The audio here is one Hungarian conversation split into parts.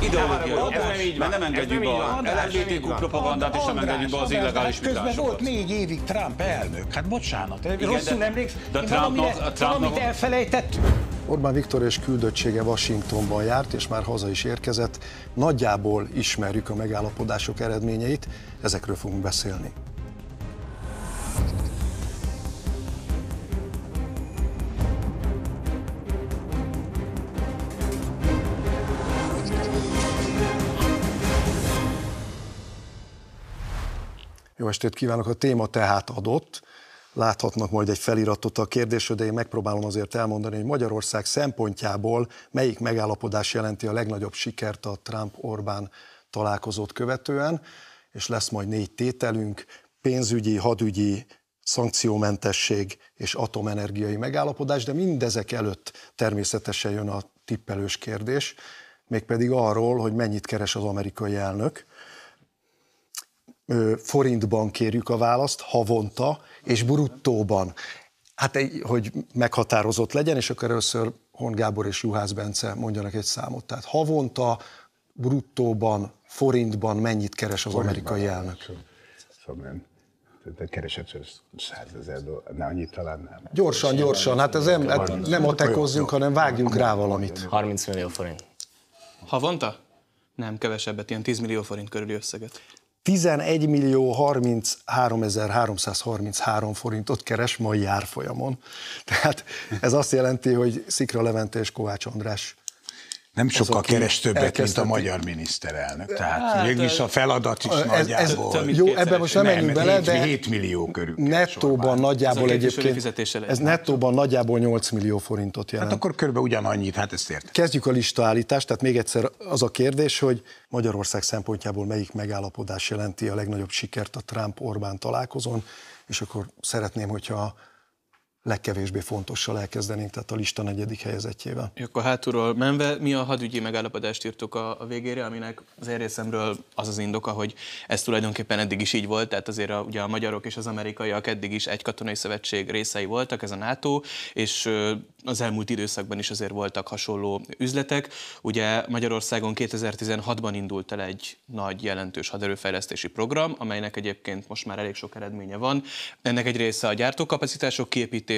ideológiai, mert nem engedjük be a LMBTQ propagandát, és nem engedjük be az illegális migrásokat. Közben volt 4 évig Trump elnök. Hát bocsánat, rosszul emlékszem, valamit elfelejtett. Orbán Viktor és küldöttsége Washingtonban járt, és már haza is érkezett. Nagyjából ismerjük a megállapodások eredményeit, ezekről fogunk beszélni. Jó estét kívánok! A téma tehát adott. Láthatnak majd egy feliratot a kérdésre, de én megpróbálom azért elmondani, hogy Magyarország szempontjából melyik megállapodás jelenti a legnagyobb sikert a Trump-Orbán találkozót követően, és lesz majd 4 tételünk: pénzügyi, hadügyi, szankciómentesség és atomenergiai megállapodás, de mindezek előtt természetesen jön a tippelős kérdés, mégpedig arról, hogy mennyit keres az amerikai elnök. Forintban kérjük a választ, havonta, és bruttóban. Hát, hogy meghatározott legyen, és akkor először Hon Gábor és Juhász Bence mondjanak egy számot. Tehát havonta, bruttóban, forintban mennyit keres az amerikai elnök? Szóval keresett $100,000, ne annyit talán nem. Gyorsan, hát ez nem atekozzunk, hanem vágjunk rá valamit. 30 millió forint. Havonta? Nem, kevesebbet, ilyen 10 millió forint körüli összeget. 11.033.333 forintot keres mai árfolyamon. Tehát ez azt jelenti, hogy Szikra Levente és Kovács András nem sokkal keres többet, mint a magyar miniszterelnök. Tehát mégis a feladat is nagyjából. Jó, ebben most nem menjünk bele, de 7 millió körül. Nettóban nagyjából egyébként, ez nettóban nagyjából 8 millió forintot jelent. Hát akkor körülbelül ugyanannyit, hát ezt értem. Kezdjük a listaállítást, tehát még egyszer az a kérdés, hogy Magyarország szempontjából melyik megállapodás jelenti a legnagyobb sikert a Trump-Orbán találkozón, és akkor szeretném, hogyha legkevésbé fontossal elkezdenénk, tehát a lista 4. helyezettjével. Akkor hátulról menve, mi a hadügyi megállapodást írtuk a végére, aminek az én részemről az az indoka, hogy ez tulajdonképpen eddig is így volt, tehát azért ugye a magyarok és az amerikaiak eddig is egy katonai szövetség részei voltak, ez a NATO, és az elmúlt időszakban is azért voltak hasonló üzletek. Ugye Magyarországon 2016-ban indult el egy nagy, jelentős haderőfejlesztési program, amelynek egyébként most már elég sok eredménye van. Ennek egy része a gyártókapacitások kiépítése,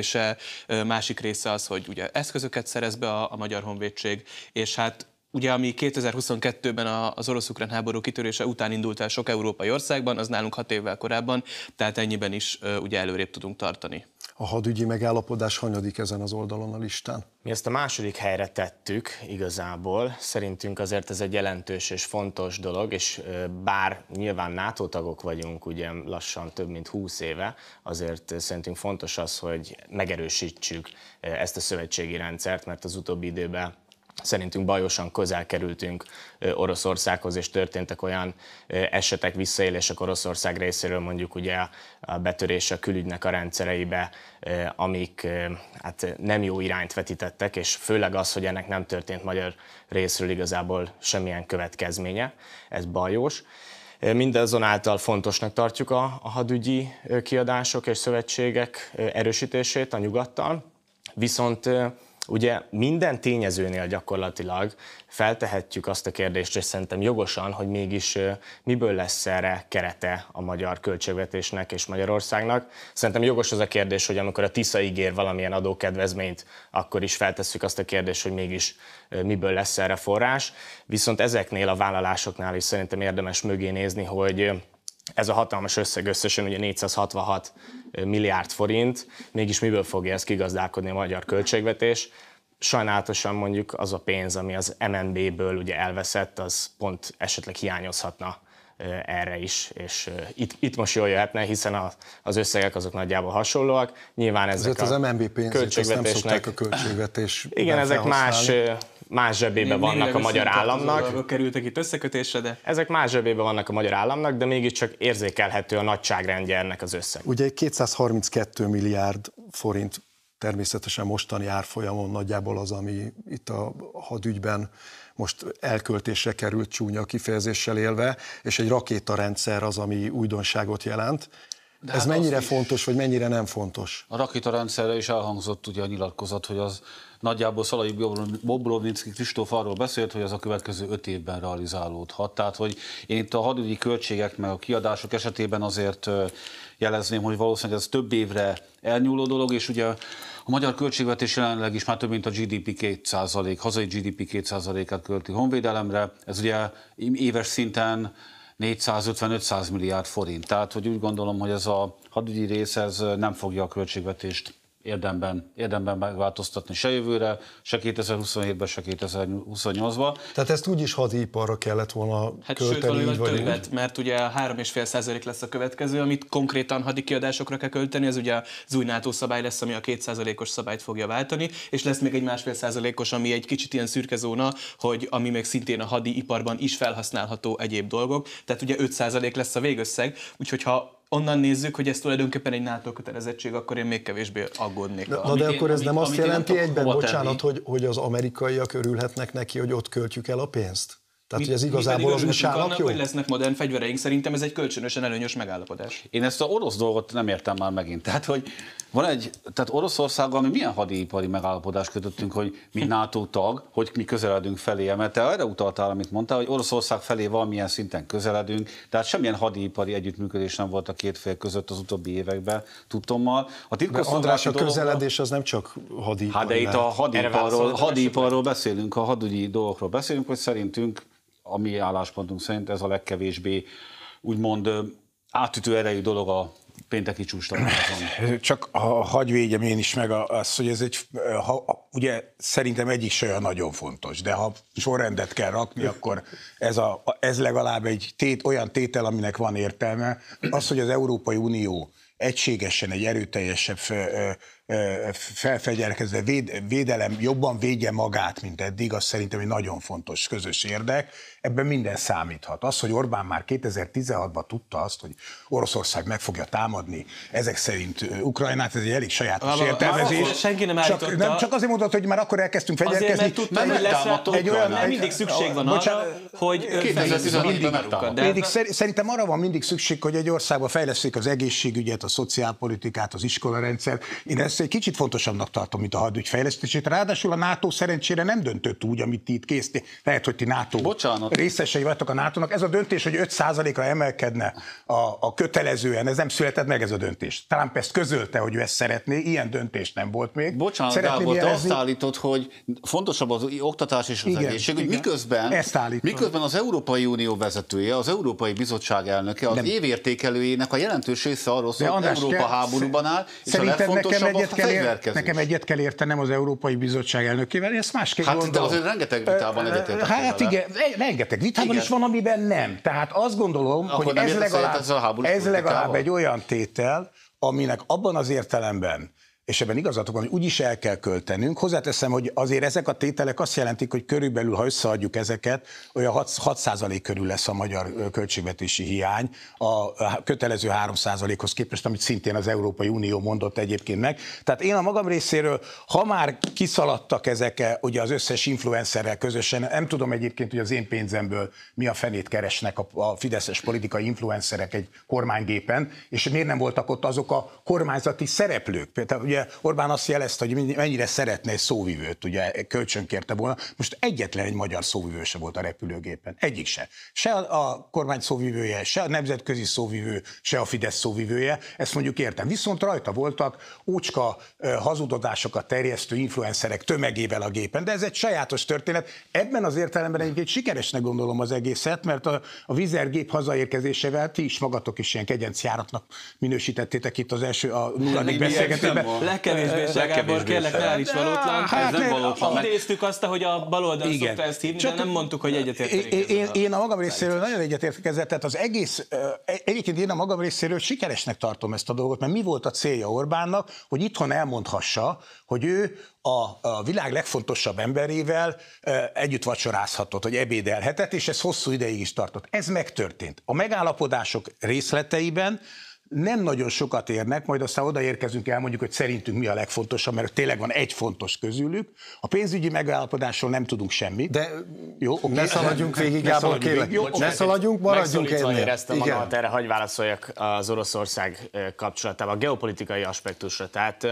másik része az, hogy ugye eszközöket szerez be a Magyar Honvédség, és hát ugye ami 2022-ben az orosz-ukrán háború kitörése után indult el sok európai országban, az nálunk 6 évvel korábban, tehát ennyiben is ugye előrébb tudunk tartani. A hadügyi megállapodás hanyadik ezen az oldalon a listán? Mi ezt a második helyre tettük igazából. Szerintünk azért ez egy jelentős és fontos dolog, és bár nyilván NATO tagok vagyunk ugye lassan több mint 20 éve, azért szerintünk fontos az, hogy megerősítsük ezt a szövetségi rendszert, mert az utóbbi időben szerintünk bajosan közel kerültünk Oroszországhoz, és történtek olyan esetek, visszaélések Oroszország részéről, mondjuk ugye a betörés a külügynek a rendszereibe, amik hát nem jó irányt vetítettek, és főleg az, hogy ennek nem történt magyar részről igazából semmilyen következménye, ez bajos. Mindazonáltal fontosnak tartjuk a hadügyi kiadások és szövetségek erősítését a nyugattal, viszont ugye minden tényezőnél gyakorlatilag feltehetjük azt a kérdést, és szerintem jogosan, hogy mégis miből lesz erre kerete a magyar költségvetésnek és Magyarországnak. Szerintem jogos az a kérdés, hogy amikor a Tisza ígér valamilyen adókedvezményt, akkor is feltesszük azt a kérdést, hogy mégis miből lesz erre forrás. Viszont ezeknél a vállalásoknál is szerintem érdemes mögé nézni, hogy ez a hatalmas összeg összesen ugye 466 milliárd forint, mégis miből fogja ezt kigazdálkodni a magyar költségvetés? Sajnálatosan mondjuk az a pénz, ami az MNB-ből ugye elveszett, az pont esetleg hiányozhatna erre is, és itt most jól jöhetne, hiszen az összegek azok nagyjából hasonlóak. Nyilván ezek az MNB pénzét, ezt nem szokták a költségvetés. Igen, ezek más zsebében vannak a magyar államnak. Kerültek itt összekötésre, de ezek más zsebében vannak a magyar államnak, de mégiscsak érzékelhető a nagyságrendje ennek az összeg. Ugye 232 milliárd forint természetesen mostani árfolyamon nagyjából az, ami itt a hadügyben most elköltésre került, csúnya kifejezéssel élve, és egy rakétarendszer az, ami újdonságot jelent. De ez mennyire fontos, vagy mennyire nem fontos? A rakétarendszerre is elhangzott ugye a nyilatkozat, hogy az nagyjából Szalai Bobrovnicki Kristóf arról beszélt, hogy ez a következő 5 évben realizálódhat. Tehát, hogy én itt a hadügyi költségek meg a kiadások esetében azért jelezném, hogy valószínűleg ez több évre elnyúló dolog, és ugye a magyar költségvetés jelenleg is már több mint a GDP 2%, hazai GDP 2%-át költi honvédelemre. Ez ugye éves szinten 450-500 milliárd forint. Tehát, hogy úgy gondolom, hogy ez a hadügyi rész ez nem fogja a költségvetést érdemben megváltoztatni se jövőre, se 2027-ben, se 2028-ban. Tehát ezt úgyis hadiiparra kellett volna költeni, így vagy többet, mert ugye 3,5% lesz a következő, amit konkrétan hadi kiadásokra kell költeni, ez ugye az új NATO szabály lesz, ami a 2%-os szabályt fogja váltani, és lesz még egy 1,5%-os, ami egy kicsit ilyen szürke zóna, hogy ami még szintén a hadiiparban is felhasználható egyéb dolgok, tehát ugye 5% lesz a végösszeg, úgyhogy ha onnan nézzük, hogy ez tulajdonképpen egy NATO kötelezettség, akkor én még kevésbé aggódnék. De akkor ez nem azt jelenti egyben, bocsánat, hogy az amerikaiak örülhetnek neki, hogy ott költjük el a pénzt? Tehát, hogy ez igazából az USA-nak jó? Hogy lesznek modern fegyvereink, szerintem ez egy kölcsönösen előnyös megállapodás. Én ezt az orosz dolgot nem értem már megint. Tehát, hogy tehát Oroszországgal mi milyen hadipari megállapodást kötöttünk, hogy mi NATO tag, hogy mi közeledünk felé, mert te arra utaltál, amit mondtál, hogy Oroszország felé valamilyen szinten közeledünk, tehát semmilyen hadipari együttműködés nem volt a két fél között az utóbbi években, tudtommal. András, a közeledés az nem csak hadipari. Hát de itt a hadiparról beszélünk, a hadügyi dolgokról beszélünk, hogy szerintünk a mi álláspontunk szerint ez a legkevésbé úgymond átütő erejű dolog a pénteki csúcstalálkozón. Csak hagyj védjem én is meg azt, hogy ez ugye szerintem egyik se olyan nagyon fontos, de ha sorrendet kell rakni, akkor ez legalább egy olyan tétel, aminek van értelme. Az, hogy az Európai Unió egységesen, egy erőteljesebb felfegyelkezve védelem jobban védje magát, mint eddig, az szerintem egy nagyon fontos közös érdek. Ebben minden számíthat. Az, hogy Orbán már 2016-ban tudta azt, hogy Oroszország meg fogja támadni ezek szerint Ukrajnát, ez egy elég sajátos értelmezés. Senki nem állította. Csak azért mondott, hogy már akkor elkezdtünk fegyverkezni. Azért, mert tudta, hogy lesz egy olyan, nem mindig szükség van arra, hogy mindig szerintem arra van mindig szükség, hogy egy országban fejleszték az egészségügyet, a szociálpolitikát, az iskolarendszer. Én ezt egy kicsit fontosabbnak tartom, mint a hadügy fejlesztését. Ráadásul a NATO szerencsére nem döntött úgy, amit ti itt készíti. Lehet, hogy ti NATO részesei vagytok a NATO-nak. Ez a döntés, hogy 5%-ra emelkedne a kötelezően, ez nem született meg ez a döntés. Trump ezt közölte, hogy ő ezt szeretné, ilyen döntés nem volt még. Bocsánat, Gábor, te azt állítod, hogy fontosabb az oktatás és az egészségügy, miközben az Európai Unió vezetője, az Európai Bizottság elnöke, az évértékelőjének a jelentős része arról szól, hogy Európa háborúban áll, és a legfontosabb a fegyverkezés. Nekem egyet kell értenem az Európai Bizottság elnökével, ezt másképp gondolom. De azért rengeteg vitában egyetértek. Hát igen, rengeteg vitában is van, amiben nem. Tehát azt gondolom, hogy ez legalább egy olyan tétel, aminek abban az értelemben, és ebben igazatok van, hogy úgyis el kell költenünk. Hozzáteszem, hogy azért ezek a tételek azt jelentik, hogy körülbelül, ha összeadjuk ezeket, olyan 6% körül lesz a magyar költségvetési hiány, a kötelező 3%-hoz képest, amit szintén az Európai Unió mondott egyébként meg. Tehát én a magam részéről, ha már kiszaladtak ezek, ugye az összes influencerrel közösen, nem tudom egyébként, hogy az én pénzemből mi a fenét keresnek a fideszes politikai influencerek egy kormánygépen, és miért nem voltak ott azok a kormányzati szereplők. Például ugye Orbán azt jelezte, hogy mennyire szeretne egy szóvivőt, ugye kölcsönkérte volna. Most egyetlen egy magyar szóvivő se volt a repülőgépen. Egyik se. Se a kormány szóvivője, se a nemzetközi szóvivő, se a Fidesz szóvivője. Ezt mondjuk értem. Viszont rajta voltak ócska hazudodásokat terjesztő influencerek tömegével a gépen, de ez egy sajátos történet. Ebben az értelemben egyébként sikeresnek gondolom az egészet, mert a Wizz gép hazaérkezésével ti is magatok is ilyen kegyencjáratnak minősítettétek itt az első, a nulladik beszélgetésben. Legkevésbé, Gábor, kérlek, ne állíts valótlan. Ez nem valótlan. Idéztük azt, hogy a baloldal szokta ezt hívni, de nem mondtuk, hogy egyetértek. Én a magam részéről nagyon egyetértek ezzel, tehát az egész, egyébként én a magam részéről sikeresnek tartom ezt a dolgot, mert mi volt a célja Orbánnak, hogy itthon elmondhassa, hogy ő a világ legfontosabb emberével együtt vacsorázhatott, hogy ebédelhetett, és ez hosszú ideig is tartott. Ez megtörtént. A megállapodások részleteiben nem nagyon sokat érnek, majd aztán odaérkezünk, elmondjuk, hogy szerintünk mi a legfontosabb, mert tényleg van egy fontos közülük. A pénzügyi megállapodásról nem tudunk semmit. De jó, okay. Ne szaladjunk végig, Gábor, kérlek. Ne szaladjunk, maradjunk ennél. Éreztem magamat, erre hagyj válaszoljak az Oroszország kapcsolatában, a geopolitikai aspektusra. Tehát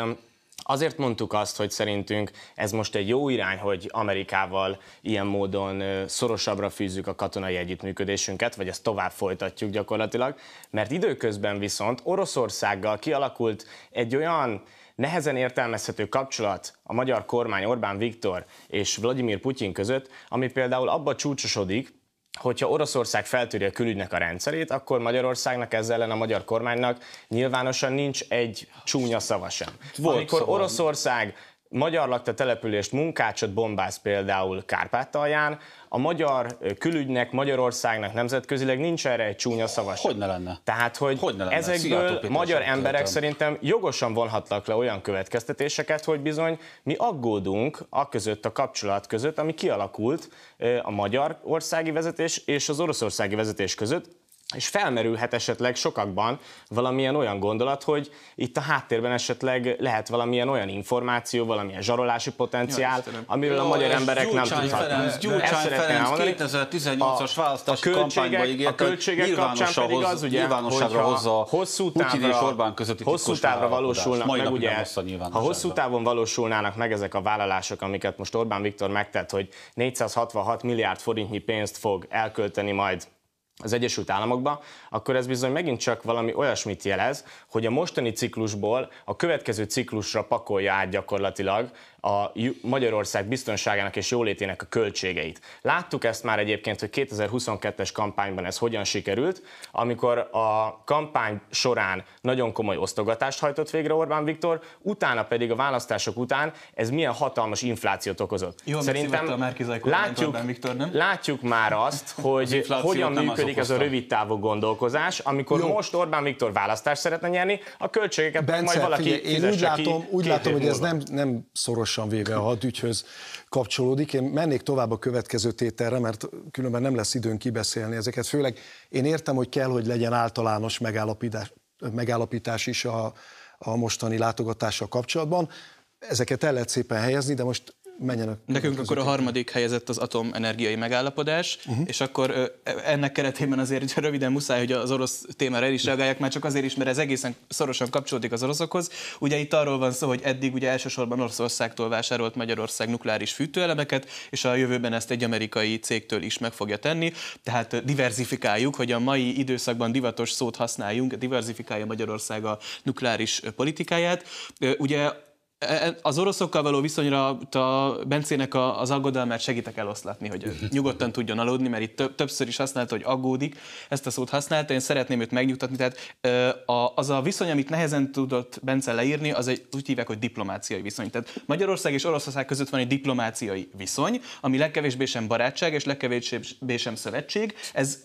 azért mondtuk azt, hogy szerintünk ez most egy jó irány, hogy Amerikával ilyen módon szorosabbra fűzzük a katonai együttműködésünket, vagy ezt tovább folytatjuk gyakorlatilag, mert időközben viszont Oroszországgal kialakult egy olyan nehezen értelmezhető kapcsolat a magyar kormány, Orbán Viktor és Vladimir Putyin között, ami például abba csúcsosodik, hogyha Oroszország feltöri a külügynek a rendszerét, akkor Magyarországnak ezzel ellen a magyar kormánynak nyilvánosan nincs egy csúnya szava sem. Amikor Oroszország magyar lakta települést, Munkácsot bombáz például Kárpátalján, a magyar külügynek, Magyarországnak nemzetközileg nincs erre egy csúnya szava sem. Hogy ne lenne? Tehát, hogy ezekből magyar emberek szerintem jogosan vonhatnak le olyan következtetéseket, hogy bizony mi aggódunk a kapcsolat között, ami kialakult a magyarországi vezetés és az oroszországi vezetés között, és felmerülhet esetleg sokakban valamilyen olyan gondolat, hogy itt a háttérben esetleg lehet valamilyen olyan információ, valamilyen zsarolási potenciál, amiről a magyar emberek nem tudhatnak. Gyurcsány Ferenc 2018-as választási kampányban ígért, a költségek kapcsán pedig az, ugye, hogyha hosszú távra valósulnak meg, ugye, ha hosszú távon valósulnának meg ezek a vállalások, amiket most Orbán Viktor megtett, hogy 466 milliárd forintnyi pénzt fog elkölteni majd az Egyesült Államokba, akkor ez bizony megint csak valami olyasmit jelez, hogy a mostani ciklusból a következő ciklusra pakolja át gyakorlatilag a Magyarország biztonságának és jólétének a költségeit. Láttuk ezt már egyébként, hogy 2022-es kampányban ez hogyan sikerült, amikor a kampány során nagyon komoly osztogatást hajtott végre Orbán Viktor, utána pedig a választások után ez milyen hatalmas inflációt okozott. Jó, szerintem látjuk már azt, hogy hogyan működik ez a rövidtávú gondolkozás, amikor most Orbán Viktor választást szeretne nyerni, a költségeket Bence, majd valaki fizesse ki. Úgy látom, hogy ez nem szorosan véve a hadügyhöz kapcsolódik. Én mennék tovább a következő tételre, mert különben nem lesz időn kibeszélni ezeket. Főleg én értem, hogy kell, hogy legyen általános megállapítás is a mostani látogatással kapcsolatban. Ezeket el lehet szépen helyezni, de most menjenek. Nekünk akkor a harmadik helyezett az atomenergiai megállapodás, és akkor ennek keretében azért röviden muszáj, hogy az orosz témára el is reagálják, már csak azért is, mert ez egészen szorosan kapcsolódik az oroszokhoz. Ugye itt arról van szó, hogy eddig ugye elsősorban Oroszországtól vásárolt Magyarország nukleáris fűtőelemeket, és a jövőben ezt egy amerikai cégtől is meg fogja tenni. Tehát diverzifikáljuk, hogy a mai időszakban divatos szót használjunk, diverzifikálja Magyarország a nukleáris politikáját. Ugye az oroszokkal való viszonyra a Bencének az aggodalmát segítek eloszlatni, hogy nyugodtan tudjon aludni, mert itt többször is használta, hogy aggódik, ezt a szót használta, én szeretném őt megnyugtatni, tehát az a viszony, amit nehezen tudott Bence leírni, az úgy hívják, hogy diplomáciai viszony. Tehát Magyarország és Oroszország között van egy diplomáciai viszony, ami legkevésbé sem barátság és legkevésbé sem szövetség.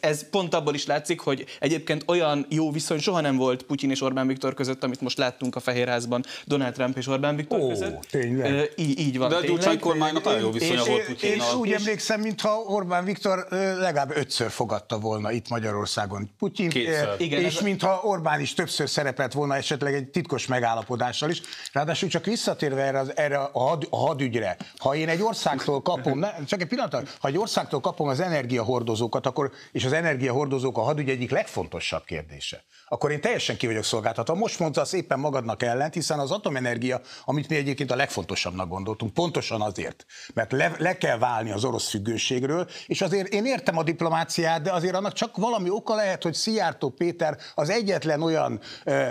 Ez pont abból is látszik, hogy egyébként olyan jó viszony soha nem volt Putyin és Orbán Viktor között, amit most láttunk a Fehérházban Donald Trump és Orbán Viktor között. Tényleg. Így van. De a Gyurcsány kormánynak nagyon jó viszonya volt Putyinnal. És úgy emlékszem, mintha Orbán Viktor legalább 5-ször fogadta volna itt Magyarországon Putyint, és mintha Orbán is többször szerepelt volna esetleg egy titkos megállapodással is. Ráadásul csak visszatérve erre a hadügyre, ha én egy országtól kapom, csak egy pillanat, ha egy országtól kapom az energiahordozókat, akkor, és az energiahordozók a hadügy egyik legfontosabb kérdése, akkor én teljesen ki vagyok szolgáltatva. Most mondta szépen magadnak ellent, hiszen az atomenergia, amit mi egyébként a legfontosabbnak gondoltunk, pontosan azért, mert le kell válni az orosz függőségről, és azért én értem a diplomáciát, de azért annak csak valami oka lehet, hogy Szijjártó Péter az egyetlen olyan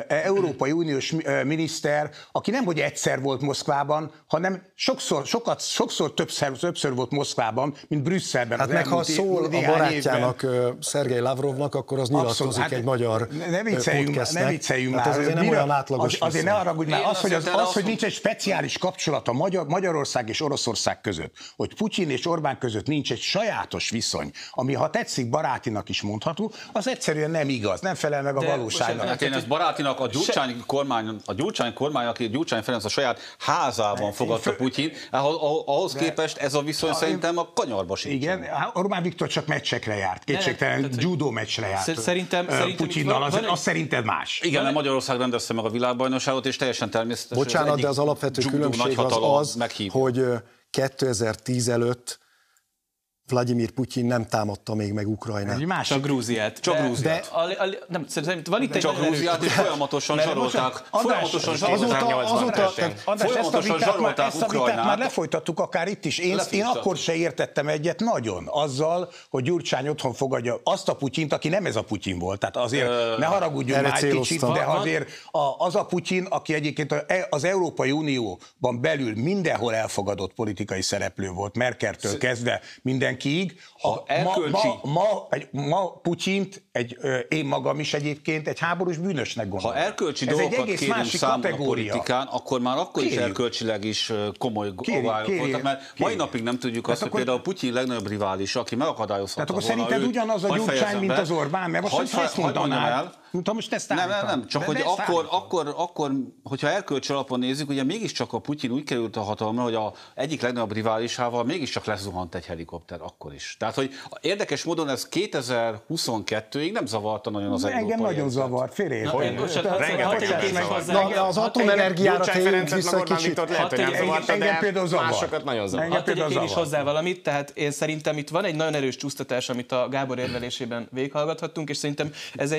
Európai Uniós miniszter, aki nemhogy egyszer volt Moszkvában, hanem sokszor többször volt Moszkvában, mint Brüsszelben. Hát meg ha szól a barátjának, Szergej Lavrovnak, akkor az nyilatkozik egy magyar podcastnek. Ne vicceljünk már. Hát ez azért nem olyan átlagos azért ne haragudj már, az, hogy nincs egy speciális kapcsolat a Magyarország és Oroszország között, hogy Putyin és Orbán között nincs egy sajátos viszony, ami ha tetszik barátinak is mondható, az egyszerűen nem igaz, nem felel meg a valóságnak. Hát én ezt barátinak a Gyurcsány kormány, aki Gyurcsány Ferenc a saját házában fogadta Putyin, ahhoz képest ez a viszony szerintem a kanyarba sincs. Igen, Orbán Viktor csak meccsekre járt, kétségtelen judó meccsre járt. Szerintem Putyinnal, az szerinted más. Igen, mert Magyarország rendezte meg a világbajnokságot, és teljesen természetes. Bocsánat, de az alapvető különbség az, hogy 2010 előtt Vladimir Putyin nem támadta még meg Ukrajnát. Csak Grúziát. Csak Grúziát. Nem, szerintem van itt egy... Csak Grúziát, és folyamatosan zsarolták. Folyamatosan zsarolták Ukrajnát. Már lefolytattuk akár itt is. Én akkor se értettem egyet nagyon azzal, hogy Gyurcsány otthon fogadja azt a Putyint, aki nem ez a Putyin volt. Tehát azért ne haragudjunk már egy kicsit, de azért az a Putyin, aki egyébként az Európai Unióban belül mindenhol elfogadott politikai szereplő volt, Merkeltől kezdve mindenkiig. Ma Putyint, én magam is egyébként egy háborús bűnösnek gondolom. Ha erkölcsi dolgokat kérünk számon a politikán, akkor már akkor is erkölcsileg is komoly aggályok voltak, mert mai napig nem tudjuk azt, hogy például Putyin legnagyobb rivális, aki megakadályozhatta volna őt. Tehát akkor szerinted ugyanaz a Gyurcsány, mint az Orbán? Mert most ezt mondanál. Nem, csak hogy akkor, hogyha erkölcsi alapon nézzük, ugye mégiscsak a Putyin úgy került a hatalomra, hogy az egyik legnagyobb riválisával mégiscsak lezuhant egy helikopter akkor is. Tehát, hogy érdekes módon ez 2022-ig nem zavarta nagyon az európai. Engem nagyon zavart, félre. Az atomenergiára térjünk vissza kicsit. Engem például zavar. Másokat nagyon zavar. Hadd tegyek én is hozzá valamit, tehát én szerintem itt van egy nagyon erős csúsztatás, amit a Gábor érvelésében végighallgathattunk, és szerintem ez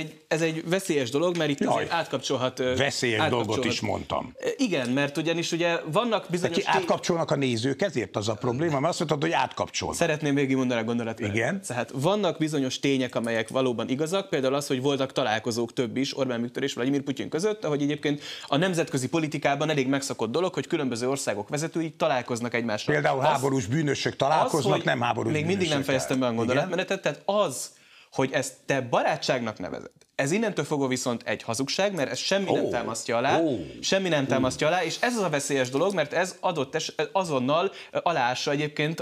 egy veszélyes dolog, mert itt azért átkapcsolhat... Veszélyes dolgot is mondtam. Igen, mert ugyanis ugye vannak bizonyos... Átkapcsolnak a nézők, ezért az a probléma, mert azt mondtad, hogy átkapcsol. Szeretném végigmondani a gondolatot. Igen. Tehát vannak bizonyos tények, amelyek valóban igazak, például az, hogy voltak találkozók több is Orbán Viktor és Vladimir Putyin között, ahogy egyébként a nemzetközi politikában elég megszokott dolog, hogy különböző országok vezetői találkoznak egymással. Például háborús bűnösök találkoznak, nem háborús még mindig nem fejeztem be a gondolatmenetet, tehát az, hogy ezt te barátságnak nevezed, ez innentől fogva viszont egy hazugság, mert ez semmi nem támasztja alá, és ez az a veszélyes dolog, mert ez azonnal aláássa egyébként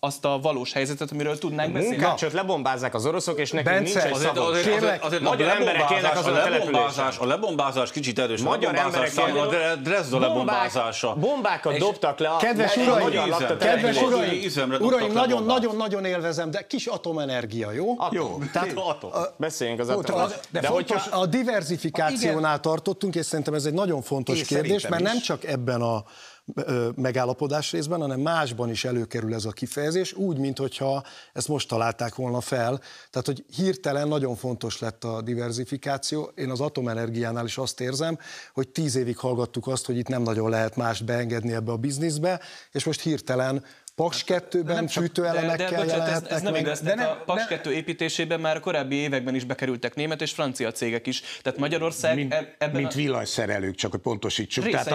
azt a valós helyzetet, amiről tudnánk beszélni. Munkácsot lebombázzák az oroszok, és nekünk nincs egy szabad. Azért magyar emberek élnek azon a településen. A lebombázás kicsit erős. Magyar emberek a Dresda lebombázása. Bombákat dobtak le a Kedves uraim, nagyon-nagyon élvezem, de kis atomenergia, jó? Jó. Beszéljünk az atomról. De a diverzifikációnál tartottunk, és szerintem ez egy nagyon fontos kérdés, mert nem csak ebben a megállapodás részben, hanem másban is előkerül ez a kifejezés, úgy, minthogyha ezt most találták volna fel. Tehát, hogy hirtelen nagyon fontos lett a diverzifikáció. Én az atomenergiánál is azt érzem, hogy 10 évig hallgattuk azt, hogy itt nem nagyon lehet mást beengedni ebbe a bizniszbe, és most hirtelen Paks 2-ben fűtőelemekkel jelenhetnek ez nem igaz, a Paks 2 építésében már a korábbi években is bekerültek német és francia cégek is. Tehát Magyarország mint villanyszerelők, csak hogy pontosítsuk. Tehát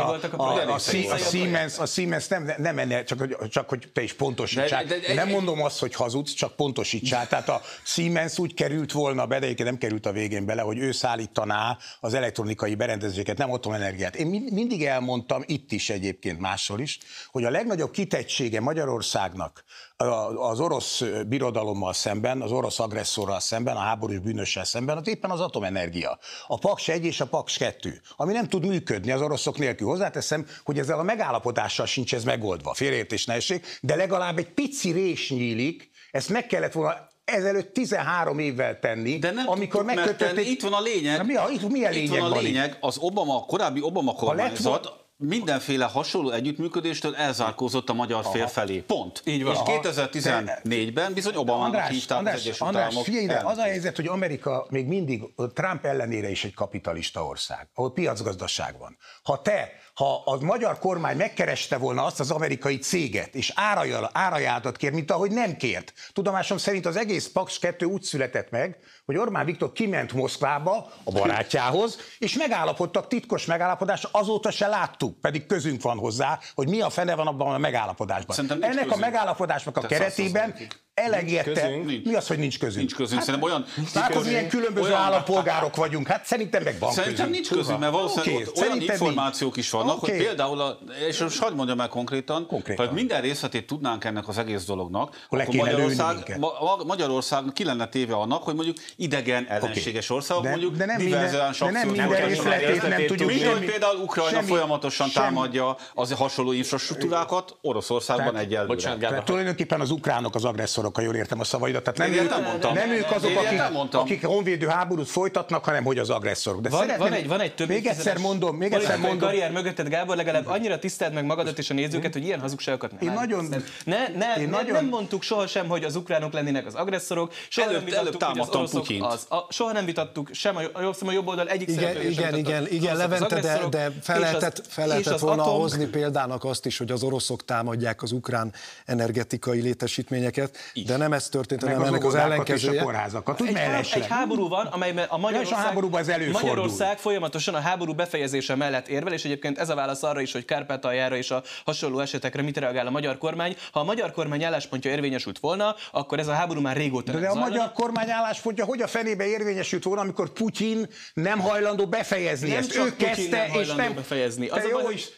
a Siemens nem enne, csak hogy te is pontosítsál. Nem mondom azt, hogy hazudsz, csak pontosítsál. Tehát a Siemens úgy került volna be, de egyébként nem került a végén bele, hogy ő szállítaná az elektronikai berendezéseket, nem atomenergiát. Én mindig elmondtam, itt is egyébként máshol is, hogy a legnagyobb kitettsége Magyarországnak az orosz birodalommal szemben, az orosz agresszorral szemben, a háborús bűnössel szemben, az éppen az atomenergia. A Paks 1 és a Paks 2, ami nem tud működni az oroszok nélkül. Hozzáteszem, hogy ezzel a megállapodással sincs ez megoldva, félreértés ne essék, de legalább egy pici rés nyílik, ezt meg kellett volna ezelőtt 13 évvel tenni, de nem amikor megkötötték... Itt van a lényeg. Milyen lényeg van? Itt van a lényeg, az korábbi Obama kormányzat mindenféle hasonló együttműködéstől elzárkózott a magyar fél felé. Pont. Így van. És 2014-ben bizony Obamának hívták az Egyesült Államok. Figyelj, az a helyzet, hogy Amerika még mindig Trump ellenére is egy kapitalista ország, ahol piacgazdaság van. Ha a magyar kormány megkereste volna azt az amerikai céget, és árajátot kér, mint ahogy nem kért. Tudomásom szerint az egész Paks 2 úgy született meg, hogy Orbán Viktor kiment Moszkvába a barátjához, és megállapodtak, titkos megállapodás, azóta se láttuk, pedig közünk van hozzá, hogy mi a fene van abban a megállapodásban. Ennek a megállapodásnak a keretében elegettem. Mi az, hogy nincs közünk? Nincs közünk. Szerintem olyan... Látod, milyen különböző állampolgárok vagyunk. Hát szerintem meg van Szerintem nincs közünk, mert valószínűleg olyan információk is vannak, hogy például, és most hadd mondjam el konkrétan, hogy minden részletét tudnánk ennek az egész dolognak, akkor Magyarország ki lenne téve annak, hogy mondjuk idegen ellenséges országok, mondjuk diverzáns akciók. De nem minden részletét nem tudjuk. Mint hogy például Ukrajna folyamatosan támadja az hasonló infrastruktúrákat, Oroszországban egyelőre. Tulajdonképpen az ukránok az agresszorok, ha jól értem a szavaidat. Tehát nem ők azok, akik honvédő háborút folytatnak, hanem hogy az agresszorok. De van egy több még egyszer mondom. karrier mögötted, Gábor, legalább annyira tiszteld meg magadat és a nézőket, hogy ilyen hazugságokat nem mondtuk sohasem, hogy az ukránok lennének az agresszorok, előbb támadtam Putyint. Soha nem vitattuk sem a jobb oldal egyik szereplője. Igen, Levente, de fel lehetett volna hozni példának azt is, hogy az oroszok támadják az ukrán energetikai létesítményeket, de nem ez történt, hanem ennek az ellenkezője. Egy háború van, amelyben a Magyarország folyamatosan a háború befejezése mellett érvel, és egyébként ez a válasz arra is, hogy Kárpátaljára és a hasonló esetekre mit reagál a magyar kormány. Ha a magyar kormány álláspontja érvényesült volna, akkor ez a háború már régóta nem zajlana. De a magyar kormány álláspontja hogy a fenébe érvényesült volna, amikor Putyin nem hajlandó befejezni ezt? Ő kezdte, és nem befejezni.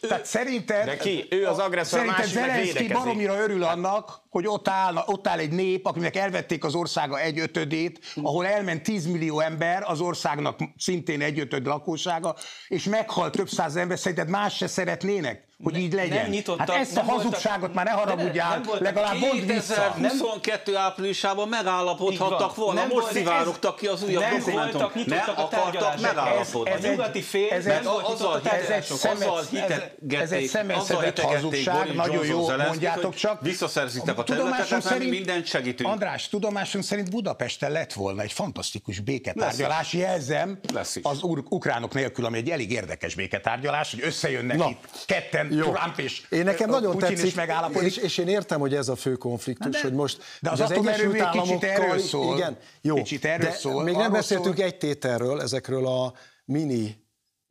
Tehát szerinted... De ki? Ő az agresszor, másik meg védekezik. Baromira örül annak, hogy ott áll egy nép, akinek elvették az országa 1/5, ahol elment 10 millió ember, az országnak szintén 1/5 lakossága, és meghalt több száz ember. Szerinted más se szeretnének, hogy így legyen? Hát ezt a hazugságot már ne haragudjál, legalább mondd vissza. 2022 áprilisában megállapodhattak volna, most szivárogtak ki az újabb dokumentumok. Nem akartak megállapodni. A nyugati fél azzal hitegették hazugság, nagyon jó, mondjátok csak. Visszaszerzitek a területeket, nem mindent segítünk. András, tudomásom szerint Budapesten lett volna egy fantasztikus béketárgyalás, jelzem, az ukránok nélkül, ami egy elég érdekes béketárgyalás, hogy összejönnek itt ketten, Trump és én nekem nagyon tetszik, és én értem, hogy ez a fő konfliktus, hogy most de az atomerőmű egy kicsit erről szól. Igen, jó, de még nem beszéltünk egy tételről, ezekről a mini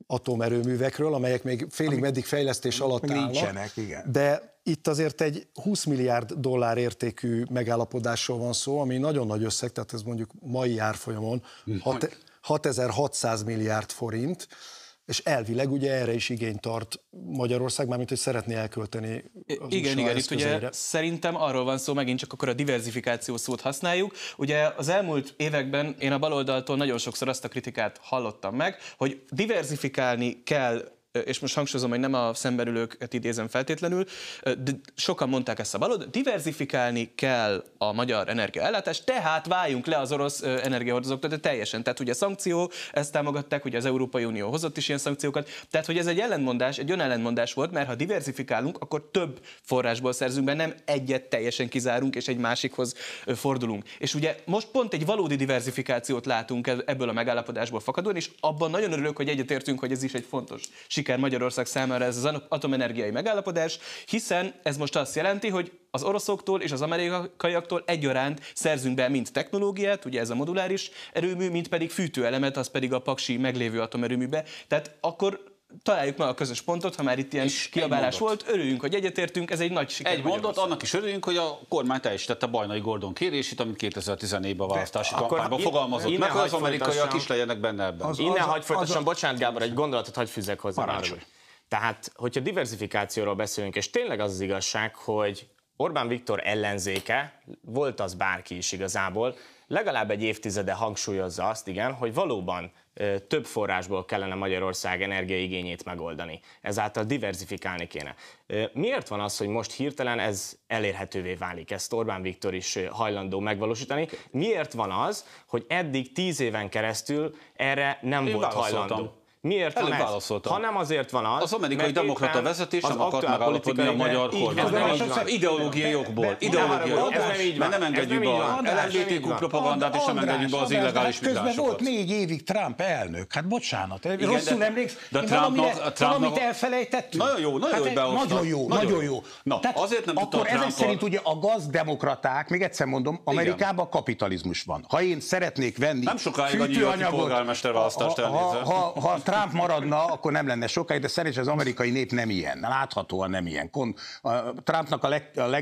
atomerőművekről, amelyek még félig meddig fejlesztés alatt állnak, de itt azért egy 20 milliárd dollár értékű megállapodásról van szó, ami nagyon nagy összeg, tehát ez mondjuk mai árfolyamon 6600 milliárd forint, és elvileg ugye erre is igényt tart Magyarország, mármint hogy szeretné elkölteni az Igen, itt ugye szerintem arról van szó, megint csak akkor a diverzifikáció szót használjuk. Ugye az elmúlt években én a baloldaltól nagyon sokszor azt a kritikát hallottam meg, hogy diverzifikálni kell, és most hangsúlyozom, hogy nem a szembenülőket idézem feltétlenül, de sokan mondták ezt a baloldalt, diverzifikálni kell a magyar energiaellátást, tehát váljunk le az orosz energiahordozóktól, de teljesen. Tehát ugye szankció, ezt támogatták, ugye az Európai Unió hozott is ilyen szankciókat, tehát hogy ez egy ellentmondás, egy önellentmondás volt, mert ha diverzifikálunk, akkor több forrásból szerzünk be, nem egyet teljesen kizárunk, és egy másikhoz fordulunk. És ugye most pont egy valódi diverzifikációt látunk ebből a megállapodásból fakadóan, és abban nagyon örülök, hogy egyetértünk, hogy ez is egy fontos siker Magyarország számára ez az atomenergiai megállapodás, hiszen ez most azt jelenti, hogy az oroszoktól és az amerikaiaktól egyaránt szerzünk be mind technológiát, ugye ez a moduláris erőmű, mint pedig fűtőelemet, az pedig a paksi meglévő atomerőműbe. Tehát akkor találjuk meg a közös pontot, ha már itt ilyen kiabálás volt, örüljünk, hogy egyetértünk, ez egy nagy siker. Egy mondat, annak is örüljünk, hogy a kormány teljesítette Bajnai Gordon kérését, amit 2014-ben a választási kampányban fogalmazott meg, hogy az amerikaiak is legyenek benne ebben. Innen hagy folytassam, bocsánat Gábor, egy gondolatot hagy fűzzek hozzá. Tehát, hogyha diversifikációról beszélünk, és tényleg az az igazság, hogy Orbán Viktor ellenzéke, volt az bárki is igazából, legalább egy évtizede hangsúlyozza azt, igen, hogy valóban több forrásból kellene Magyarország energiaigényét megoldani. Ezáltal diverzifikálni kéne. Miért van az, hogy most hirtelen ez elérhetővé válik? Ezt Orbán Viktor is hajlandó megvalósítani. Miért van az, hogy eddig 10 éven keresztül erre nem volt hajlandó? Miért van ez? Hanem azért van az, amerikai demokrata vezetés nem akart megállapodni a magyar kormányban. Ideológiai jogból. Mert nem engedjük be a LMBTQ propagandát, és nem engedjük be az illegális migránsokat. Közben volt 4 évig Trump elnök. Hát bocsánat, rosszul emléksz. Valamit elfelejtettünk. Nagyon jó, hogy beosztott. Nagyon jó. Azért nem tudtam Akkor ezek szerint ugye a gazdemokraták, még egyszer mondom, Amerikában kapitalizmus van. Ha én szeretnék venni nem sokáig annyi, aki polgármester választást elnézett. Trump maradna, akkor nem lenne sokáig, de szerencsére az amerikai nép nem ilyen, láthatóan nem ilyen. Trumpnak a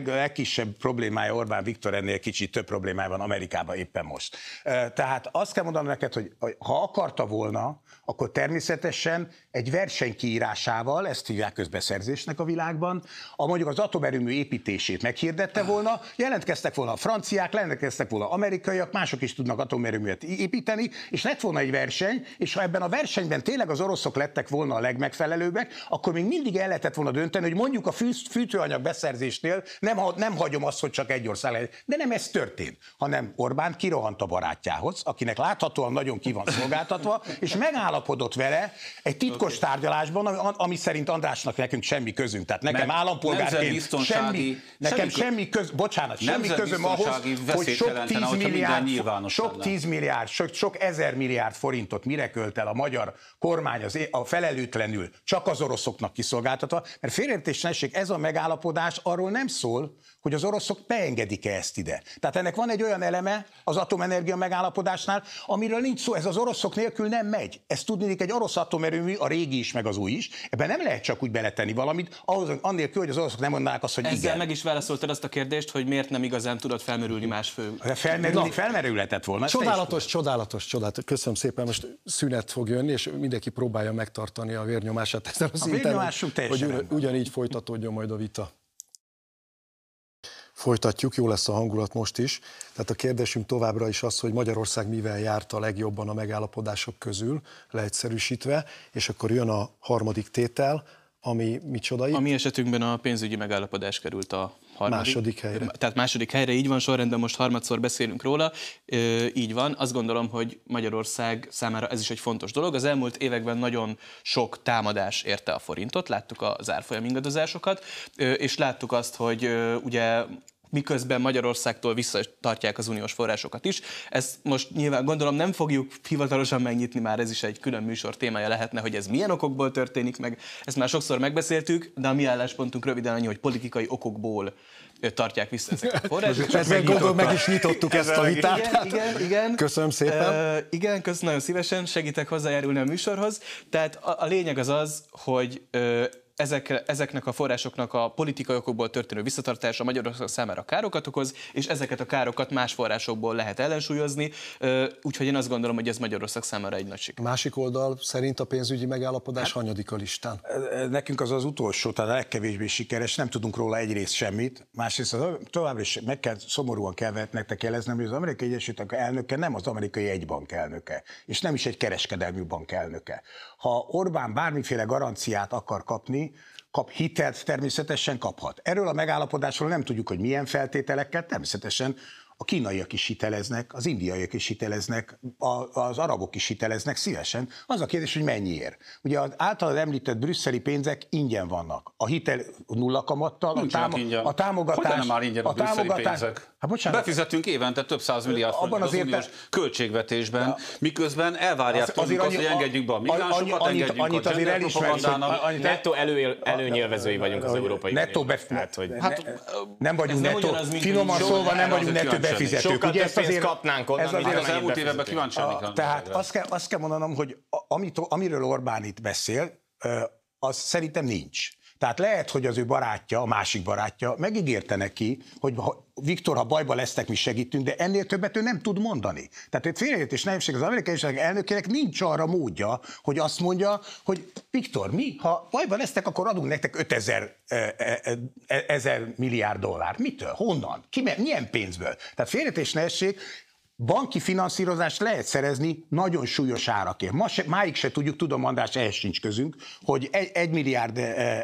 legkisebb problémája Orbán Viktor, ennél kicsit több problémája van Amerikában éppen most. Tehát azt kell mondanom neked, hogy ha akarta volna, akkor természetesen egy verseny kiírásával, ezt hívják közbeszerzésnek a világban, mondjuk az atomerőmű építését meghirdette volna, jelentkeztek volna a franciák, jelentkeztek volna amerikaiak, mások is tudnak atomerőművet építeni, és lett volna egy verseny, és ha ebben a versenyben tényleg az oroszok lettek volna a legmegfelelőbbek, akkor még mindig el lehetett volna dönteni, hogy mondjuk a fűtőanyag beszerzésnél nem hagyom azt, hogy csak egy ország legyen. De nem ez történt, hanem Orbán kirohant a barátjához, akinek láthatóan nagyon ki van szolgáltatva, és megállapodott vele egy titkos tárgyalásban, ami szerint Andrásnak nekünk semmi közünk. Tehát nekem állampolgárként semmi közöm ahhoz, hogy sok 10 milliárd, sok 1000 milliárd forintot mire költ el a magyar kormány a felelőtlenül csak az oroszoknak kiszolgáltatva, mert félreértés ne essék, ez a megállapodás arról nem szól, hogy az oroszok beengedik-e ezt ide. Tehát ennek van egy olyan eleme az atomenergia megállapodásnál, amiről nincs szó, ez az oroszok nélkül nem megy. Ez tudnék egy orosz atomerőmű, a régi is, meg az új is. Ebben nem lehet csak úgy beletenni valamit, annélkül, hogy az oroszok nem mondanák azt, hogy ezzel igen. meg is válaszoltad azt a kérdést, hogy miért nem igazán tudott felmerülni más fő. Felmerülhetett volna. Csodálatos. Köszönöm szépen, most szünet fog jönni, és mindenki próbálja megtartani a vérnyomását ezen a szinten, hogy ugyanígy folytatódjon majd a vita. Folytatjuk, jó lesz a hangulat most is. Tehát a kérdésünk továbbra is az, hogy Magyarország mivel járt a legjobban a megállapodások közül, leegyszerűsítve, és akkor jön a harmadik tétel, ami micsoda? A mi esetünkben a pénzügyi megállapodás került a második helyre. Tehát második helyre, így van, sorrendben most harmadszor beszélünk róla, így van. Azt gondolom, hogy Magyarország számára ez is egy fontos dolog. Az elmúlt években nagyon sok támadás érte a forintot, láttuk az árfolyam ingadozásokat, és láttuk azt, hogy ugye miközben Magyarországtól visszatartják az uniós forrásokat is. Ezt most nyilván gondolom nem fogjuk hivatalosan megnyitni, már ez is egy külön műsor témája lehetne, hogy ez milyen okokból történik meg. Ezt már sokszor megbeszéltük, de a mi álláspontunk röviden annyi, hogy politikai okokból tartják vissza ezeket a forrásokat. Ezzel gondolom meg is nyitottuk ezt a vitát. Igen. Köszönöm szépen. Igen, nagyon szívesen segítek hozzájárulni a műsorhoz. Tehát a lényeg az, hogy ezeknek a forrásoknak a politikai okokból történő visszatartása Magyarország számára károkat okoz, és ezeket a károkat más forrásokból lehet ellensúlyozni, úgyhogy én azt gondolom, hogy ez Magyarország számára egy nagy siker. A másik oldal szerint a pénzügyi megállapodás hanyadik a listán? Nekünk az utolsó, tehát a legkevésbé sikeres, nem tudunk róla egyrészt semmit, másrészt továbbra is szomorúan kell nektek jeleznem, hogy az Amerikai Egyesült Államok elnöke nem az amerikai egybank elnöke, és nem is egy kereskedelmi bank elnöke. Ha Orbán bármiféle garanciát akar kapni, kap hitelt, természetesen kaphat. Erről a megállapodásról nem tudjuk, hogy milyen feltételekkel, természetesen a kínaiak is hiteleznek, az indiaiak is hiteleznek, az arabok is hiteleznek szívesen. Az a kérdés, hogy mennyiért. Ugye az általad említett brüsszeli pénzek ingyen vannak. A hitel nulla kamattal, a támogatás... Hogyan már ingyen a brüsszeli pénzek? Befizetünk évente több 100 milliárd forintot az uniós költségvetésben, miközben elvárjátok azt, hogy engedjük be a migránsokat, engedjük a gender propagandának. Nettó előnyelvezői vagyunk az Európai Uniónak. Nem vagyunk nettó, finoman szólva nem vagyunk nettó befizetők. Sokkal több pénzt kapnánk onnan, mint az elmúlt években kíváncsi lennék. Tehát azt kell mondanom, hogy amiről Orbán itt beszél, az szerintem nincs. Tehát lehet, hogy az ő barátja, a másik barátja megígérte neki, hogy Viktor, ha bajba lesztek, mi segítünk, de ennél többet ő nem tud mondani. Tehát egy félreértés nehézség az Amerikai Egyesült Államok elnökének nincs arra módja, hogy azt mondja, hogy Viktor, mi, ha bajba lesztek, akkor adunk nektek 5000 milliárd dollárt. Mitől? Honnan? Milyen pénzből? Tehát félreértés nehézség, banki finanszírozást lehet szerezni nagyon súlyos árakért. Máig se tudjuk, tudom, András, ehhez sincs közünk, hogy 1 milliárd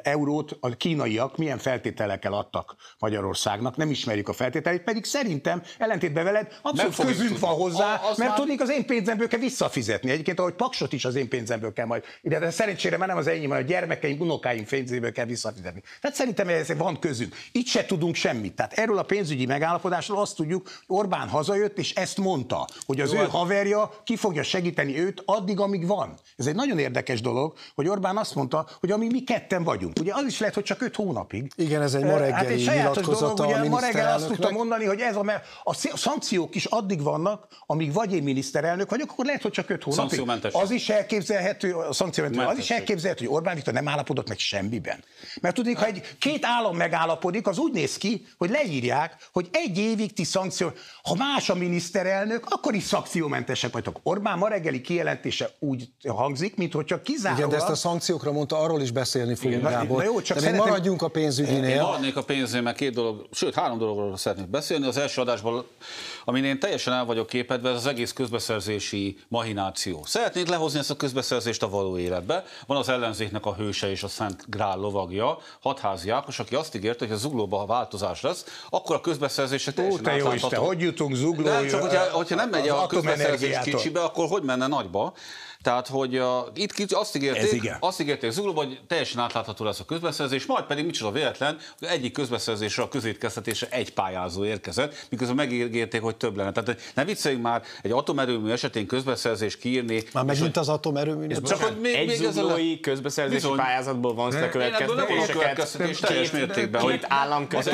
eurót a kínaiak milyen feltételekkel adtak Magyarországnak, nem ismerjük a feltételeit, pedig szerintem ellentétben veled abszolút közünk van hozzá, mert tudnék az én pénzemből kell visszafizetni. Egyébként, ahogy Paksot is az én pénzemből kell majd ide, de szerencsére már nem az enyém, hanem a gyermekeim, unokáim pénzéből kell visszafizetni. Tehát szerintem ez van közünk. Itt se tudunk semmit. Tehát erről a pénzügyi megállapodásról azt tudjuk, hogy Orbán hazajött, és ezt mondta, hogy az ő haverja ki fogja segíteni őt addig, amíg van. Ez egy nagyon érdekes dolog, hogy Orbán azt mondta, hogy amíg mi ketten vagyunk. Ugye az is lehet, hogy csak 5 hónapig. Igen, ez egy ma reggeli nyilatkozata a ma reggel azt tudta miniszterelnöknek. mondani, hogy a szankciók is addig vannak, amíg vagy én miniszterelnök vagyok, akkor lehet, hogy csak 5 hónapig. Szankciómentes. Az is elképzelhető, az is elképzelhető, hogy Orbán Viktor nem állapodott meg semmiben. Mert tudnék, ha két állam megállapodik, az úgy néz ki, hogy leírják, hogy 1 évig ti szankció. Ha más a miniszterelnök, akkor is szankciómentesek vagytok. Orbán ma reggeli kijelentése úgy hangzik, mintha kizárólag... Igen, de ezt a szankciókra mondta, arról is beszélni fogunk, Gábor. Jó, csak de még maradjunk a pénzügyinél. Én maradnék a pénznél, mert 2 dolog, sőt 3 dologról szeretnék beszélni. Az első adásból, amin én teljesen el vagyok képedve, ez az egész közbeszerzési mahináció. Szeretnénk lehozni ezt a közbeszerzést a való életbe. Van az ellenzéknek a hőse és a Szent Grál lovagja, Hatházi Ákos, aki azt ígérte, hogy a Zuglóban változás lesz, akkor a közbeszerzések teljesen Ó, te jó Isten, hogy jutunk Zuglói? Csak hogyha nem megy a közbeszerzés kicsibe, akkor hogy menne nagyba? Tehát, hogy itt azt ígérték Zuglóban, hogy teljesen átlátható lesz a közbeszerzés, majd pedig micsoda véletlen, hogy egyik közbeszerzésre a közétkeztetésre 1 pályázó érkezett, miközben megígérték, hogy több lenne. Tehát ne vicceljünk már, egy atomerőmű esetén közbeszerzés kiírni. Már megint az atomerőmű. Csak hogy egy zuglói közbeszerzési pályázatból vonsz le következtetéseket. Teljes mértékben, hogy állam az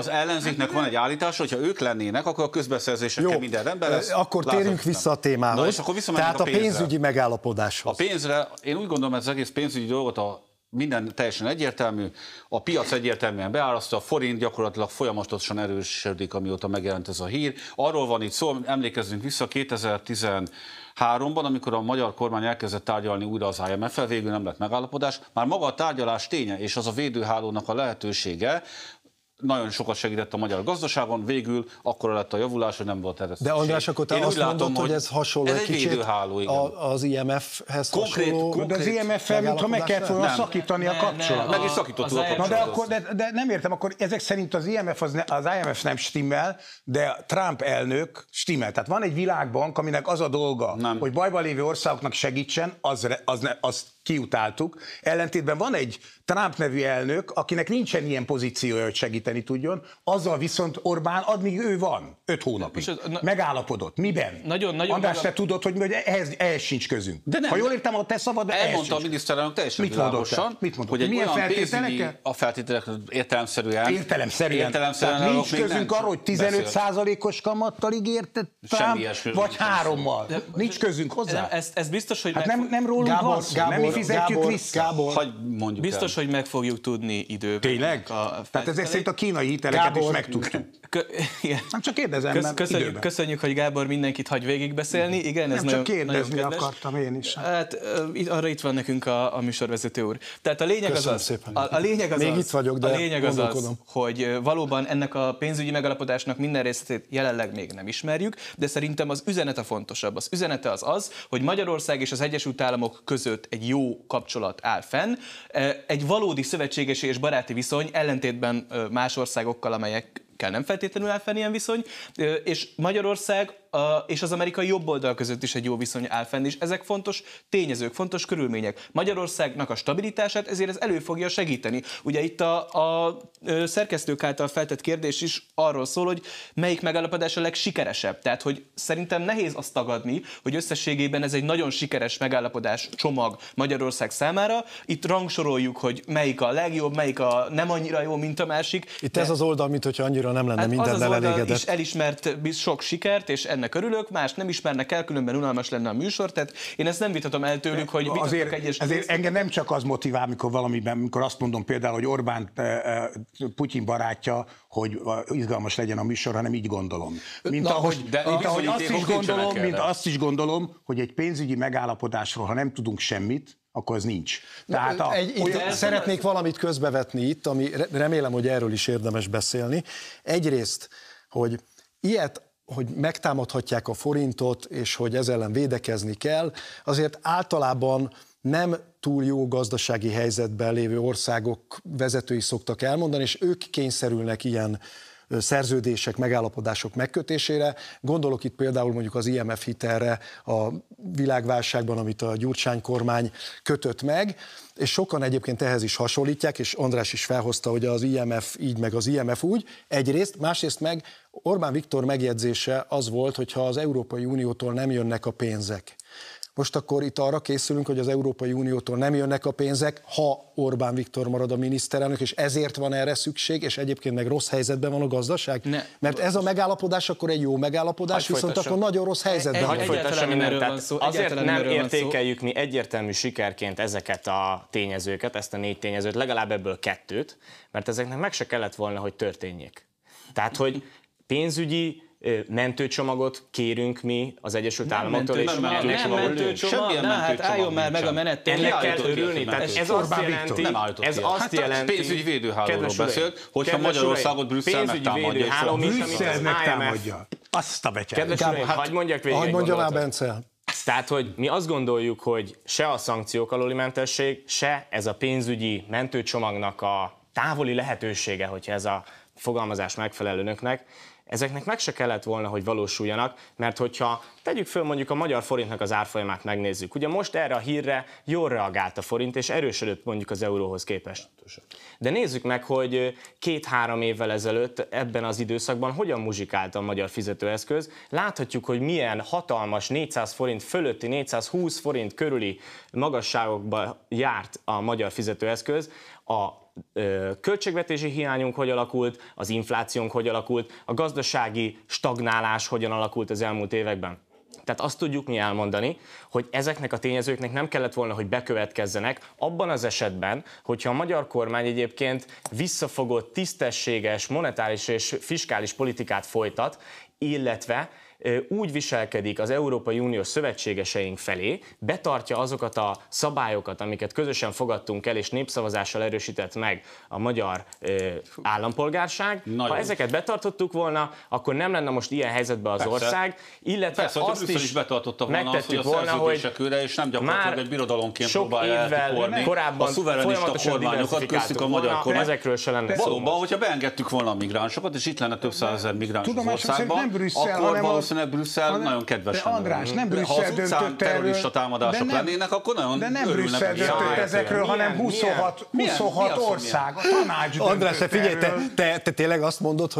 ellenzéknek van egy állítása, hogyha ők lennének, akkor a közbeszerzésekkel minden rendben lesz. Akkor térjünk vissza a témához. Tehát a pénzügyi megállapodáshoz. A pénzre, én úgy gondolom, hogy az egész pénzügyi dolgot minden teljesen egyértelmű, a piac egyértelműen beárasztja, a forint gyakorlatilag folyamatosan erősödik, amióta megjelent ez a hír. Arról van itt szó, emlékezzünk vissza 2013-ban, amikor a magyar kormány elkezdett tárgyalni újra az IMF-fel, végül nem lett megállapodás. Már maga a tárgyalás ténye és az a védőhálónak a lehetősége nagyon sokat segített a magyar gazdaságon, végül akkora lett a javulás, hogy nem volt erőszak. De András, akkor te azt mondod, hogy ez hasonló egy kicsit az IMF-hez hasonló. De az IMF-fel, mintha meg kellett volna szakítani a kapcsolatot. Meg is szakítottuk a kapcsolatot. De nem értem, akkor ezek szerint az IMF nem stimmel, de Trump elnök stimmel. Tehát van egy világbank, aminek az a dolga, hogy bajban lévő országoknak segítsen, azt kiutáltuk. Ellentétben van egy Trump nevű elnök, akinek nincsen ilyen pozíciója, hogy segíteni tudjon, azzal viszont Orbán addig ő van, 5 hónapig. Megállapodott. Miben? András, te tudod, hogy ehhez sincs közünk. De nem. Ha jól értem, a te szavad, de elmondta a miniszterelnök teljesen világosan, hogy egy olyan pénzügyi, a feltételek értelemszerűen. Nincs közünk arról, hogy 15%-os kamattal ígérte Trump, vagy 3-mal. Nincs közünk hozzá. Ez biztos, hogy nem rólunk van szó, nem mi fizetjük vissza. Biztos, hogy meg fogjuk tudni időben. Tényleg? Tehát ezek szerint a kínai hiteleket is megtudtuk. Nem csak kérdezem, Köszönjük, hogy Gábor mindenkit hagy végigbeszélni. Igen, ez nem csak kérdezni akartam én is. Hát arra itt van nekünk a műsorvezető úr. Tehát a lényeg az az, még itt vagyok, de a lényeg az, hogy valóban ennek a pénzügyi megállapodásnak minden részletét jelenleg még nem ismerjük, de szerintem az üzenete fontosabb. Az üzenete az, hogy Magyarország és az Egyesült Államok között egy jó kapcsolat áll fenn, egy valódi szövetségesi és baráti viszony, ellentétben más országokkal, amelyekkel nem feltétlenül áll fenn ilyen viszony, és Magyarország és az amerikai jobboldal között is egy jó viszony áll fenn, és ezek fontos tényezők, fontos körülmények. Magyarországnak a stabilitását ezért ez elő fogja segíteni. Ugye itt a szerkesztők által feltett kérdés is arról szól, hogy melyik megállapodás a legsikeresebb. Tehát, hogy szerintem nehéz azt tagadni, hogy összességében ez egy nagyon sikeres megállapodás csomag Magyarország számára. Itt rangsoroljuk, hogy melyik a legjobb, melyik a nem annyira jó, mint a másik. Itt ez az oldal, mint hogyha annyira nem lenne mindennel elégedett. Az is elismert sok sikert, és ennek örülök, más nem ismernek el, különben unalmas lenne a műsor, tehát én ezt nem vitatom el tőlük, hogy vitatok egyes... Azért engem nem csak az motivál, amikor azt mondom például, hogy Orbán Putyin barátja, hogy izgalmas legyen a műsor, hanem így gondolom. Mint azt is gondolom, hogy egy pénzügyi megállapodásról, ha nem tudunk semmit, akkor az nincs. Tehát szeretnék valamit közbevetni itt, ami remélem, hogy erről is érdemes beszélni. Egyrészt, hogy hogy megtámadhatják a forintot, és hogy ezzel ellen védekezni kell, azért általában nem túl jó gazdasági helyzetben lévő országok vezetői szoktak elmondani, és ők kényszerülnek ilyen szerződések, megállapodások megkötésére. Gondolok itt például mondjuk az IMF hitelre a világválságban, amit a Gyurcsány kormány kötött meg, és sokan egyébként ehhez is hasonlítják, és András is felhozta, hogy az IMF így, meg az IMF úgy, egyrészt, másrészt meg Orbán Viktor megjegyzése az volt, hogy ha az Európai Uniótól nem jönnek a pénzek, most akkor itt arra készülünk, hogy az Európai Uniótól nem jönnek a pénzek, ha Orbán Viktor marad a miniszterelnök, és ezért van erre szükség, és egyébként meg rossz helyzetben van a gazdaság? Mert ez a megállapodás akkor egy jó megállapodás, viszont akkor nagyon rossz helyzetben van. Azért nem értékeljük mi egyértelmű sikerként ezeket a tényezőket, ezt a 4 tényezőt, legalább ebből 2, mert ezeknek meg se kellett volna, hogy történjék. Tehát, hogy pénzügyi mentőcsomagot kérünk mi az Egyesült Államoktól, és nem mentőcsomag, hát álljon már meg a menet. Ennek kell örülni. Tehát ez azt jelenti, pénzügyi védőhálóról beszélt, hogyha Magyarországot Brüsszel megtámadja. Brüsszel megtámadja. Azt a betyárát. Kedves uraim, hadd mondjak végig egy gondolatot. Tehát, hogy mi azt gondoljuk, hogy se a szankciók alóli mentesség, se ez a pénzügyi mentőcsomagnak a távoli lehetősége, hogyha ez a fogalmazás megfelel önöknek, ezeknek meg se kellett volna, hogy valósuljanak, mert hogyha tegyük föl mondjuk a magyar forintnak az árfolyamát megnézzük, ugye most erre a hírre jól reagált a forint, és erősödött mondjuk az euróhoz képest. De nézzük meg, hogy 2-3 évvel ezelőtt ebben az időszakban hogyan muzsikált a magyar fizetőeszköz. Láthatjuk, hogy milyen hatalmas 400 forint fölötti, 420 forint körüli magasságokba járt a magyar fizetőeszköz. A költségvetési hiányunk hogy alakult, az inflációnk hogy alakult, a gazdasági stagnálás hogyan alakult az elmúlt években. Tehát azt tudjuk mi elmondani, hogy ezeknek a tényezőknek nem kellett volna, hogy bekövetkezzenek, abban az esetben, hogyha a magyar kormány egyébként visszafogott, tisztességes, monetáris és fiskális politikát folytat, illetve úgy viselkedik az Európai Uniós szövetségeseink felé, betartja azokat a szabályokat, amiket közösen fogadtunk el, és népszavazással erősített meg a magyar állampolgárság. Ha ezeket betartottuk volna, akkor nem lenne most ilyen helyzetben az ország, illetve azt is betartotta volna azt, hogy a szerződésekre, és nem gyakorlatilag egy birodalomként próbálja eltiporni a szuverenista kormányokat, köztük a magyar kormány. Ezekről se lenne szó. Valóban, hogyha beengedtük volna a migránsokat, és itt lenne több százezer migráns az országban, akkor valószínűleg Brüsszel nagyon kedves lenne. András, nem Brüsszel ha az utcán terrorista támadások lennének, akkor nagyon de nem Brüsszel döntött ezekről, hanem 26 ország, a tanács. András, te figyelj, te tényleg azt mondod,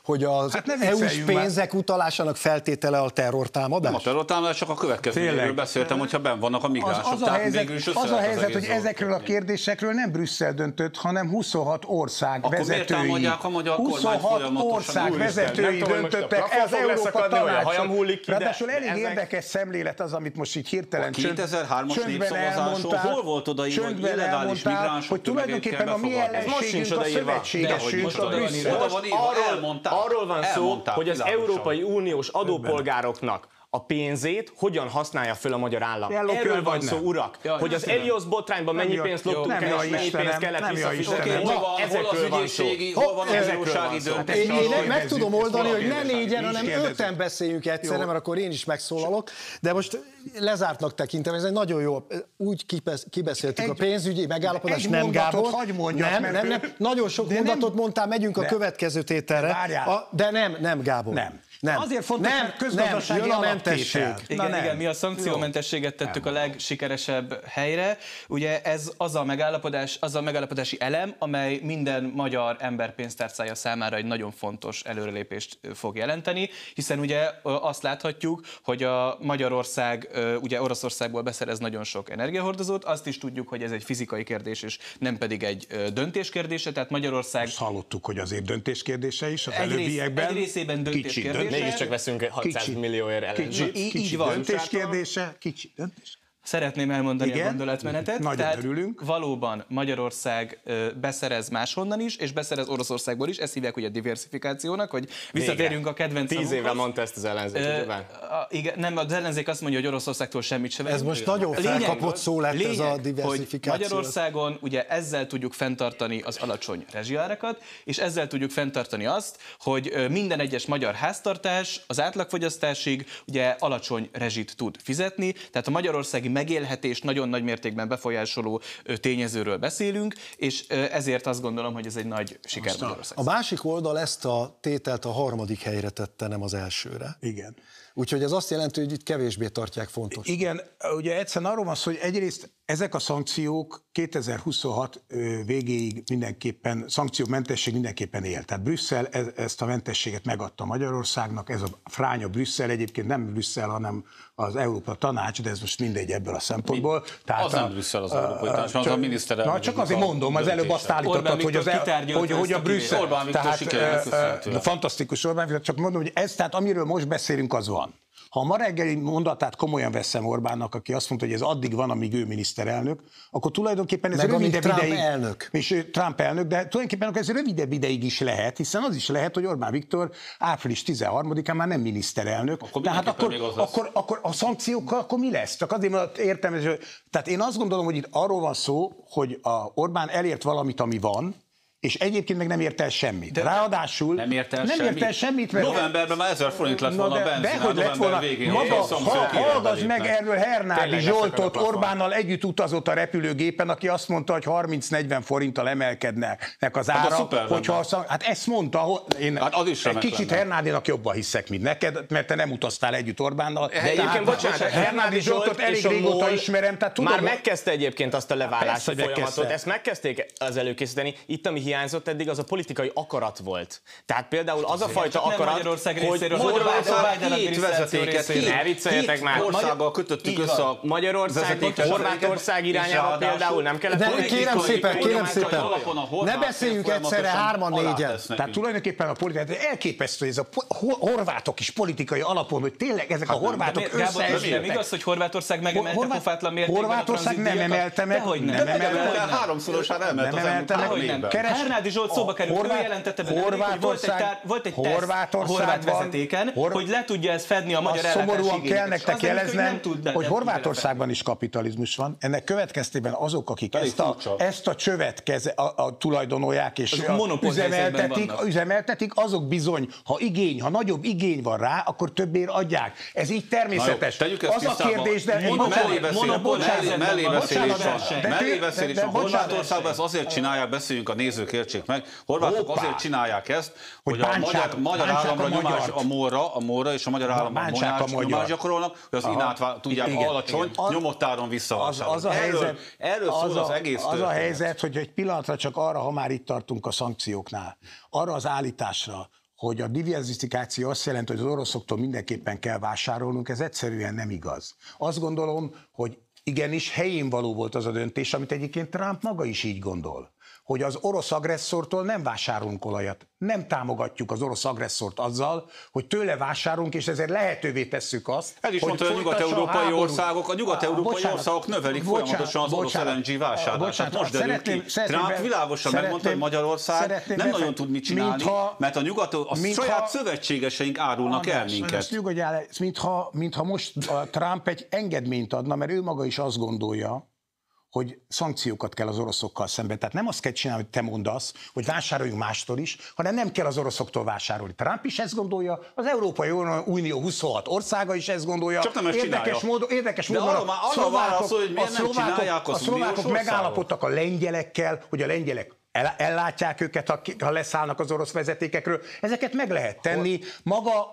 hogy az EU-s pénzek utalásának feltétele a terrortámadás? Nem a terrortámadás, csak a következőről beszéltem, hogyha benn vannak a migránsok. Az a helyzet, hogy ezekről a kérdésekről nem Brüsszel döntött, hanem 26 ország vezetői. 26 ország vezetői döntöttek, ez Európa Tanács. Ráadásul elég érdekes szemlélet az, amit most így hirtelen 2003-as népszavazáson hol volt odaírva, hogy illegális migránsok hogy tulajdonképpen a mi ellenségünk a szövetségesünk a Brüsszel. Arról van szó, hogy az Európai Uniós adópolgároknak a pénzét hogyan használja föl a magyar állam. Erről van szó, urak, hogy az Elios botrányban mennyi pénzt loptunk el, és mennyi pénzt kellett visszafizetni. Ezekről van szó. Hol van az bírósági döntés? Én meg tudom oldani, hogy ne 4-en, hanem 5-en beszéljünk egyszerre, mert akkor én is megszólalok. De most lezártnak tekintem, ez egy nagyon jó, úgy kibeszéltük a pénzügyi megállapodást, nem Gábor. Nem, nagyon sok mondatot mondtál, megyünk a következő tételre. De nem Gábor. Nem. Azért fontos, mert közgazdasági alaptétel. Igen, mi a szankciómentességet tettük a legsikeresebb helyre. Ugye ez az a megállapodási elem, amely minden magyar ember pénztárcája számára egy nagyon fontos előrelépést fog jelenteni, hiszen ugye azt láthatjuk, hogy a Magyarország ugye Oroszországból beszerez nagyon sok energiahordozót, azt is tudjuk, hogy ez egy fizikai kérdés, és nem pedig egy döntéskérdése, tehát Magyarország... Azt hallottuk, hogy azért döntéskérdése is az előbbiekben. Egy részében döntéskérdése. Mégiscsak veszünk 600 millióért ellenzőt. Kicsi döntéskérdése, kicsi döntés. Szeretném elmondani a gondolatmenetet. Nagyon tehát örülünk. Valóban Magyarország beszerez máshonnan is, és beszerez Oroszországból is. Ezt hívják ugye diversifikációnak, hogy visszatérjünk a kedvenc 10 éve mondta ezt az ellenzék, igen, nem, az ellenzék azt mondja, hogy Oroszországtól semmit sem. Ez most nagyon felkapott szó lett ez a diversifikáció. Hogy Magyarországon ugye ezzel tudjuk fenntartani az alacsony rezsiárakat, és ezzel tudjuk fenntartani azt, hogy minden egyes magyar háztartás az átlagfogyasztásig ugye alacsony rezsit tud fizetni, tehát a magyarországi megélhetést nagyon nagy mértékben befolyásoló tényezőről beszélünk, és ezért azt gondolom, hogy ez egy nagy siker Magyarország. A másik oldal ezt a tételt a harmadik helyre tette, nem az elsőre. Igen. Úgyhogy ez azt jelenti, hogy itt kevésbé tartják fontos. Igen, ugye egyszerűen arról van szó, hogy egyrészt ezek a szankciók 2026 végéig mindenképpen, szankciómentesség mindenképpen él. Tehát Brüsszel ezt a mentességet megadta Magyarországnak, ez a fránya Brüsszel, egyébként nem Brüsszel, hanem az Európa Tanács, de ez most mindegy ebből a szempontból. Tehát az nem Brüsszel az Európai Tanács, az a miniszterelnök. Csak azért mondom, az előbb azt állítottad, hogy a Brüsszel. Orbán Viktor sikerült köszönhetően. Fantasztikus Orbán Viktor, csak mondom, hogy ez, tehát amiről most beszélünk, az van. Ha a ma reggeli mondatát komolyan veszem Orbánnak, aki azt mondta, hogy ez addig van, amíg ő miniszterelnök, akkor tulajdonképpen ez rövidebb ideig... elnök. És Trump elnök, de tulajdonképpen ez rövidebb ideig is lehet, hiszen az is lehet, hogy Orbán Viktor április 13-án már nem miniszterelnök. Akkor a szankciókkal akkor mi lesz? Csak azért, mert értem, tehát én azt gondolom, hogy itt arról van szó, hogy a Orbán elért valamit, ami van, és egyébként meg nem ért el semmit. De ráadásul nem ért el semmit, mert novemberben már 1000 forint lett volna a benzin, hogy lett volna, hallgass meg erről Hernádi Zsoltot, Orbánnal együtt utazott a repülőgépen, aki azt mondta, hogy 30-40 forinttal emelkednek az ára. Hát ezt mondta, én egy kicsit Hernádinak jobban hiszek, mint neked, mert te nem utaztál együtt Orbánnal. De egyébként, bocsánat, Hernádi Zsoltot elég régóta ismerem. Már megkezdte egyébként azt a leválási folyamatot, ezt megkezdték az előkészíteni. Itt, ami hiányzott eddig, az a politikai akarat volt. Tehát például az a fajta akarat, Magyarország részéről, hogy Magyarország hét vezetéket, ne vicceljetek már. Országgal kötöttük össze a Magyarországot, Horvátország irányába például nem kellett volna. Kérem szépen, ne beszéljünk egyszerre 3-4-en. Tehát tulajdonképpen a politika, elképesztő, ez a horvátok is politikai alapon, hogy tényleg ezek a horvátok összeesnek. Nem igaz, hogy Horvátország megemelte pofátlan mértékben Horvátország nem emelte meg. Nem emelte. Háromszorosára emelte meg. Hernádi Zsolt szóba került, ő jelentette be, hogy volt egy teszt a horvát vezetéken, hogy le tudja ezt fedni a magyar ellátás szomorúan kell nektek jeleznem, hogy Horvátországban is kapitalizmus van. Ennek következtében azok, akik ezt a csövet tulajdonolják és üzemeltetik, azok bizony, ha nagyobb igény van rá, akkor többért adják. Ez így természetes. Az a kérdés, de mellébeszélés van. Horvátországban ezt azért csinálják, beszéljünk a nézők értsék meg. Horvátok azért csinálják ezt, hogy a magyar államra nyomás a móra és a magyar államra nyomást gyakorolnak, hogy az inát tudják alacsony, nyomott áron visszavásárolni. Erről szól az egész történet. Az a helyzet, hogy egy pillanatra csak arra, ha már itt tartunk a szankcióknál, arra az állításra, hogy a diversifikáció azt jelenti, hogy az oroszoktól mindenképpen kell vásárolnunk, ez egyszerűen nem igaz. Azt gondolom, hogy igenis helyén való volt az a döntés, amit egyébként Trump maga is így gondol, hogy az orosz agresszortól nem vásárolunk olajat. Nem támogatjuk az orosz agresszort azzal, hogy tőle vásárolunk, és ezért lehetővé tesszük azt, ez is hogy mondta, hogy a nyugat-európai országok növelik folyamatosan az orosz LNG vásárlását. Most derül ki. Trump világosan megmondta, hogy Magyarország nem nagyon tud mit csinálni, mert a saját szövetségeseink árulnak el minket. Mintha most Trump egy engedményt adna, mert ő maga is azt gondolja, hogy szankciókat kell az oroszokkal szemben. Tehát nem azt kell csinálni, hogy te mondasz, hogy vásároljunk mástól is, hanem nem kell az oroszoktól vásárolni. Trump is ezt gondolja, az Európai Unió 26 országa is ezt gondolja. Csak nem ezt érdekes módon a szlovákok megállapodtak a lengyelekkel, hogy a lengyelek ellátják őket, ha leszállnak az orosz vezetékekről. Ezeket meg lehet tenni. Maga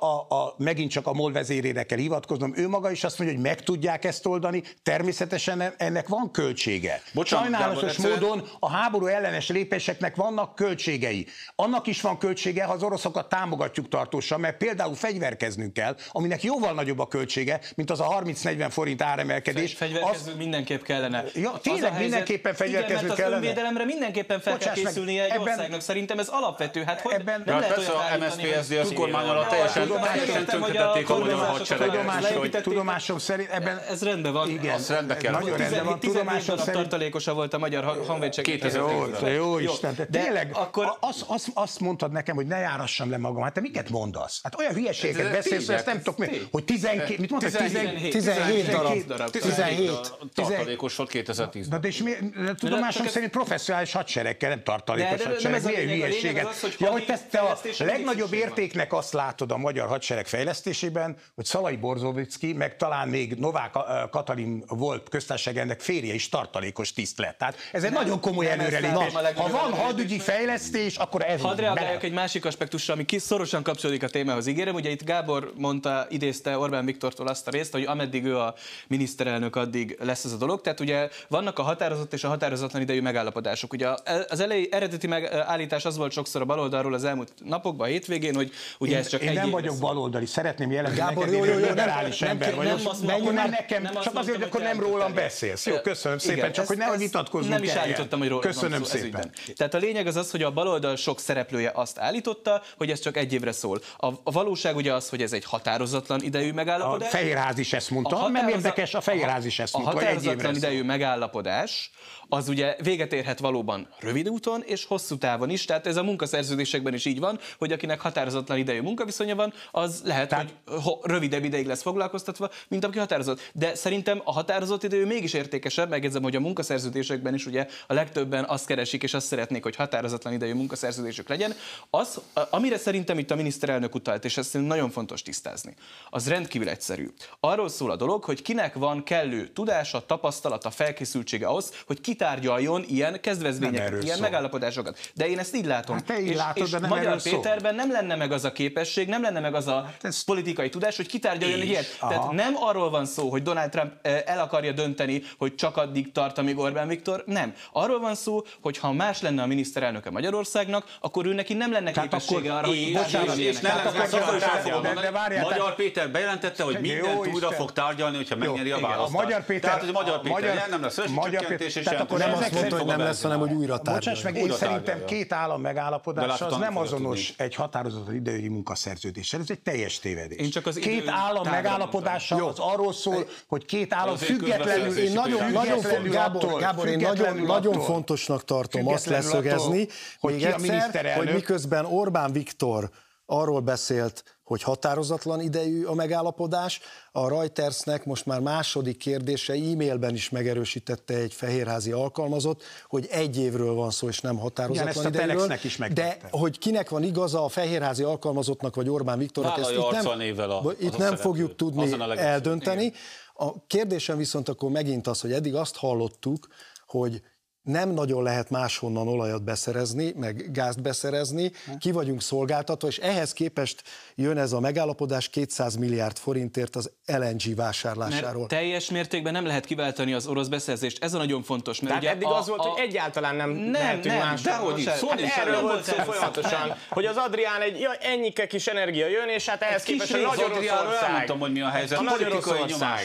megint csak a MOL vezérére kell hivatkoznom, ő maga is azt mondja, hogy meg tudják ezt oldani, természetesen ennek van költsége. Sajnálatos módon a háború ellenes lépéseknek vannak költségei. Annak is van költsége, ha az oroszokat támogatjuk tartósan, mert például fegyverkeznünk kell, aminek jóval nagyobb a költsége, mint az a 30-40 forint áremelkedés. Fegyverkeznünk mindenképp kellene. Ja, tényleg mindenképpen fegyverkeznünk kellene. Az önvédelemre mindenképpen fel kell készülnie egy országnak. Szerintem ez alapvető. Hát hogy nem lehet olyat állítani, hogy MSZP kormány alatt teljesen tönkretették a magyar hadsereget. Tudomásom szerint ebben... Ez rendben van. Igen, az rendben kell. Nagyon rendben van. Tudomásom szerint tartalékosa volt a magyar honvédség. 2010-ben. Jó Isten, de tényleg azt mondtad nekem, hogy ne járassam le magam. Hát te miket mondasz? Hát olyan hülyeséget beszélsz, hogy ezt nem tudok mi. Hogy 12, mit mondtad? 17 darab. 17 tartalékos volt 2010-ben. De tudomásom szerint professzionális hadseregkel. nem tartalékos hadsereg, milyen hülyeséget. Hogy te a legnagyobb értéknek azt látod a magyar hadsereg fejlesztésében, hogy Szalai Borzovicki, meg talán még Novák Katalin volt köztársaságának férje is tartalékos tiszt lett. Tehát ez egy nagyon komoly előrelépés. Ha van hadügyi fejlesztés, akkor ez... Hadd reagáljak egy másik aspektusra, ami szorosan kapcsolódik a témához, ígérem. Ugye itt Gábor idézte Orbán Viktortól azt a részt, hogy ameddig ő a miniszterelnök, addig lesz ez a dolog. Tehát ugye vannak a határozott és a határozatlan idejű megállapodások. Ugye az eredeti megállítás az volt sokszor a baloldalról az elmúlt napokban, a hétvégén, hogy ugye ez csak én nem vagyok baloldali, szeretném jelenteni neked, én liberális ember vagyok. Csak azért, hogy akkor nem rólam beszélsz. Jó, köszönöm szépen, csak hogy nehogy vitatkozzunk. Nem is állítottam, hogy rólam köszönöm szépen. Tehát a lényeg az, hogy a baloldal sok szereplője azt állította, hogy ez csak egy évre szól. A valóság ugye az, hogy ez egy határozatlan idejű megállapodás. A Fehérház is ezt mondta, nem érdekes, a Fehérház is ezt mondta, hogy egy évre szól. A határozatlan idejű megállapodás az ugye véget érhet valóban rövid úton és hosszú távon is, tehát ez a munkaszerződésekben is így van, hogy akinek határozatlan idejű munkaviszonya van, az lehet, hogy rövidebb ideig lesz foglalkoztatva, mint aki határozott. De szerintem a határozott idejű mégis értékesebb, megjegyzem, hogy a munkaszerződésekben is ugye a legtöbben azt keresik és azt szeretnék, hogy határozatlan idejű munkaszerződésük legyen. Az, amire szerintem itt a miniszterelnök utalt, és ezt nagyon fontos tisztázni, az rendkívül egyszerű. Arról szól a dolog, hogy kinek van kellő tudása, tapasztalata, felkészültsége ahhoz, hogy kitárgyaljon ilyen kezdvezményeket, ilyen megállapodásokat. De én ezt így látom. Hát te így látod, és de nem Magyar Péterben nem lenne meg az a képesség, nem lenne meg az a politikai tudás, hogy kitárgyaljon egy ilyet. Tehát nem arról van szó, hogy Donald Trump el akarja dönteni, hogy csak addig tart, amíg Orbán Viktor. Nem. Arról van szó, hogy ha más lenne a miniszterelnöke Magyarországnak, akkor ő neki nem lenne képessége arra, hogy Magyar Péter bejelentette, hogy mindent újra fog tárgyalni, hogyha megnyeri a választást. Tehát, hogy Magyar Péter nem lesz összecsökkentés, és nem azt mondta, hogy nem lesz, hanem hogy újra tárgyalni. Bocsáss meg, én szerintem két állam megállapodása az nem azonos egy határozott idejű munkaszerződéssel. Ez egy teljes tévedés. Két állam megállapodása az arról szól, hogy két állam függetlenül... Gábor, én nagyon fontosnak tartom azt leszögezni, még egyszer, hogy miközben Orbán Viktor arról beszélt, hogy határozatlan idejű a megállapodás, a Reutersnek most már második kérdése e-mailben is megerősítette egy fehérházi alkalmazott, hogy egy évről van szó, és nem határozatlan idejűről. De hogy kinek van igaza, a fehérházi alkalmazottnak vagy Orbán Viktornak, ezt itt nem fogjuk tudni eldönteni. A kérdésem viszont akkor megint az, hogy eddig azt hallottuk, hogy nem nagyon lehet máshonnan olajat beszerezni, meg gázt beszerezni, ki vagyunk szolgáltatva, és ehhez képest jön ez a megállapodás 200 milliárd forintért az LNG vásárlásáról. Mert teljes mértékben nem lehet kiváltani az orosz beszerzést, ez a nagyon fontos. Mert tehát eddig az volt, hogy egyáltalán nem lehetünk máshonnan. Erről volt szó folyamatosan, hogy az Adrián ennyike kis energia jön, és hát ehhez képest a Magyarország. Nem tudom, hogy mi a helyzet.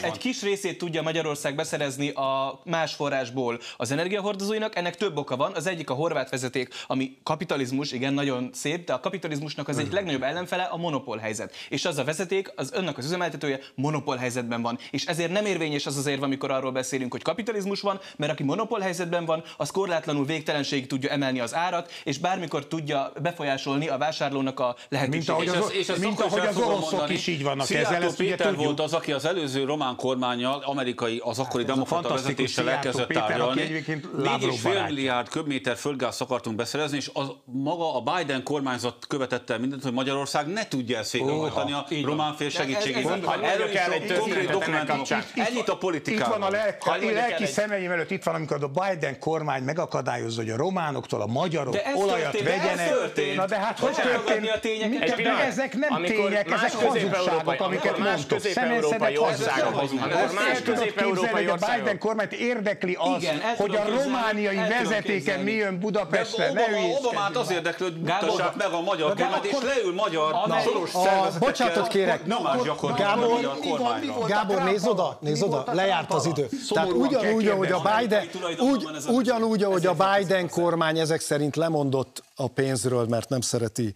Egy kis részét tudja Magyarország beszerezni a más forrásból az energiahordozóinak, ennek több oka van. Az egyik a horvát vezeték, ami kapitalizmus, igen, nagyon szép, de a kapitalizmusnak az egyik legnagyobb ellenfele a monopólhelyzet. És az a vezeték, az önnek az üzemeltetője monopólhelyzetben van. És ezért nem érvényes az az érv, amikor arról beszélünk, hogy kapitalizmus van, mert aki monopólhelyzetben van, az korlátlanul végtelenségig tudja emelni az árat, és bármikor tudja befolyásolni a vásárlónak a lehetőségét. Mint ahogy az oroszok is így vannak ezzel. Szijjártó Péter volt az, aki az előző román kormánnyal, amerikai, az akkori demokrata vezetéssel elkezdett tárgyalni. 4,5 milliárd köbméter földgázt akartunk beszerezni, és maga a Biden kormányzat követett el mindent, hogy Magyarország ne tudja ezt végrehajtani a román fél segítségével. Erről kell egy konkrét dokumentum. Ennyit a politikában. Itt van a lelki szemeim előtt, itt van, amikor a Biden kormány megakadályozza, hogy a románoktól a magyarok olajat vegyenek. Na de hát hogy történt? Ezek nem tények, ezek hazugságok, amiket mondtok. Közép-európai országok. Más közép-európai országok. A Biden kormányt érdekli az, hogy a romániai vezetéken mi jön Budapestre. Obamát az érdekli, hogy mutassák meg a magyar kormányt, és leül magyar soros szervezetekkel. Bocsánatot kérek. Gábor, nézd oda, lejárt az idő. Tehát ugyanúgy, ahogy a Biden kormány ezek szerint lemondott a pénzről, mert nem szereti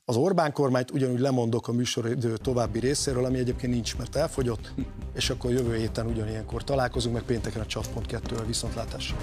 az Orbán kormányt, ugyanúgy lemondok a műsoridő további részéről, ami egyébként nincs, mert elfogyott, és akkor jövő héten ugyanilyenkor találkozunk, meg pénteken a Csav.2-vel viszontlátásra.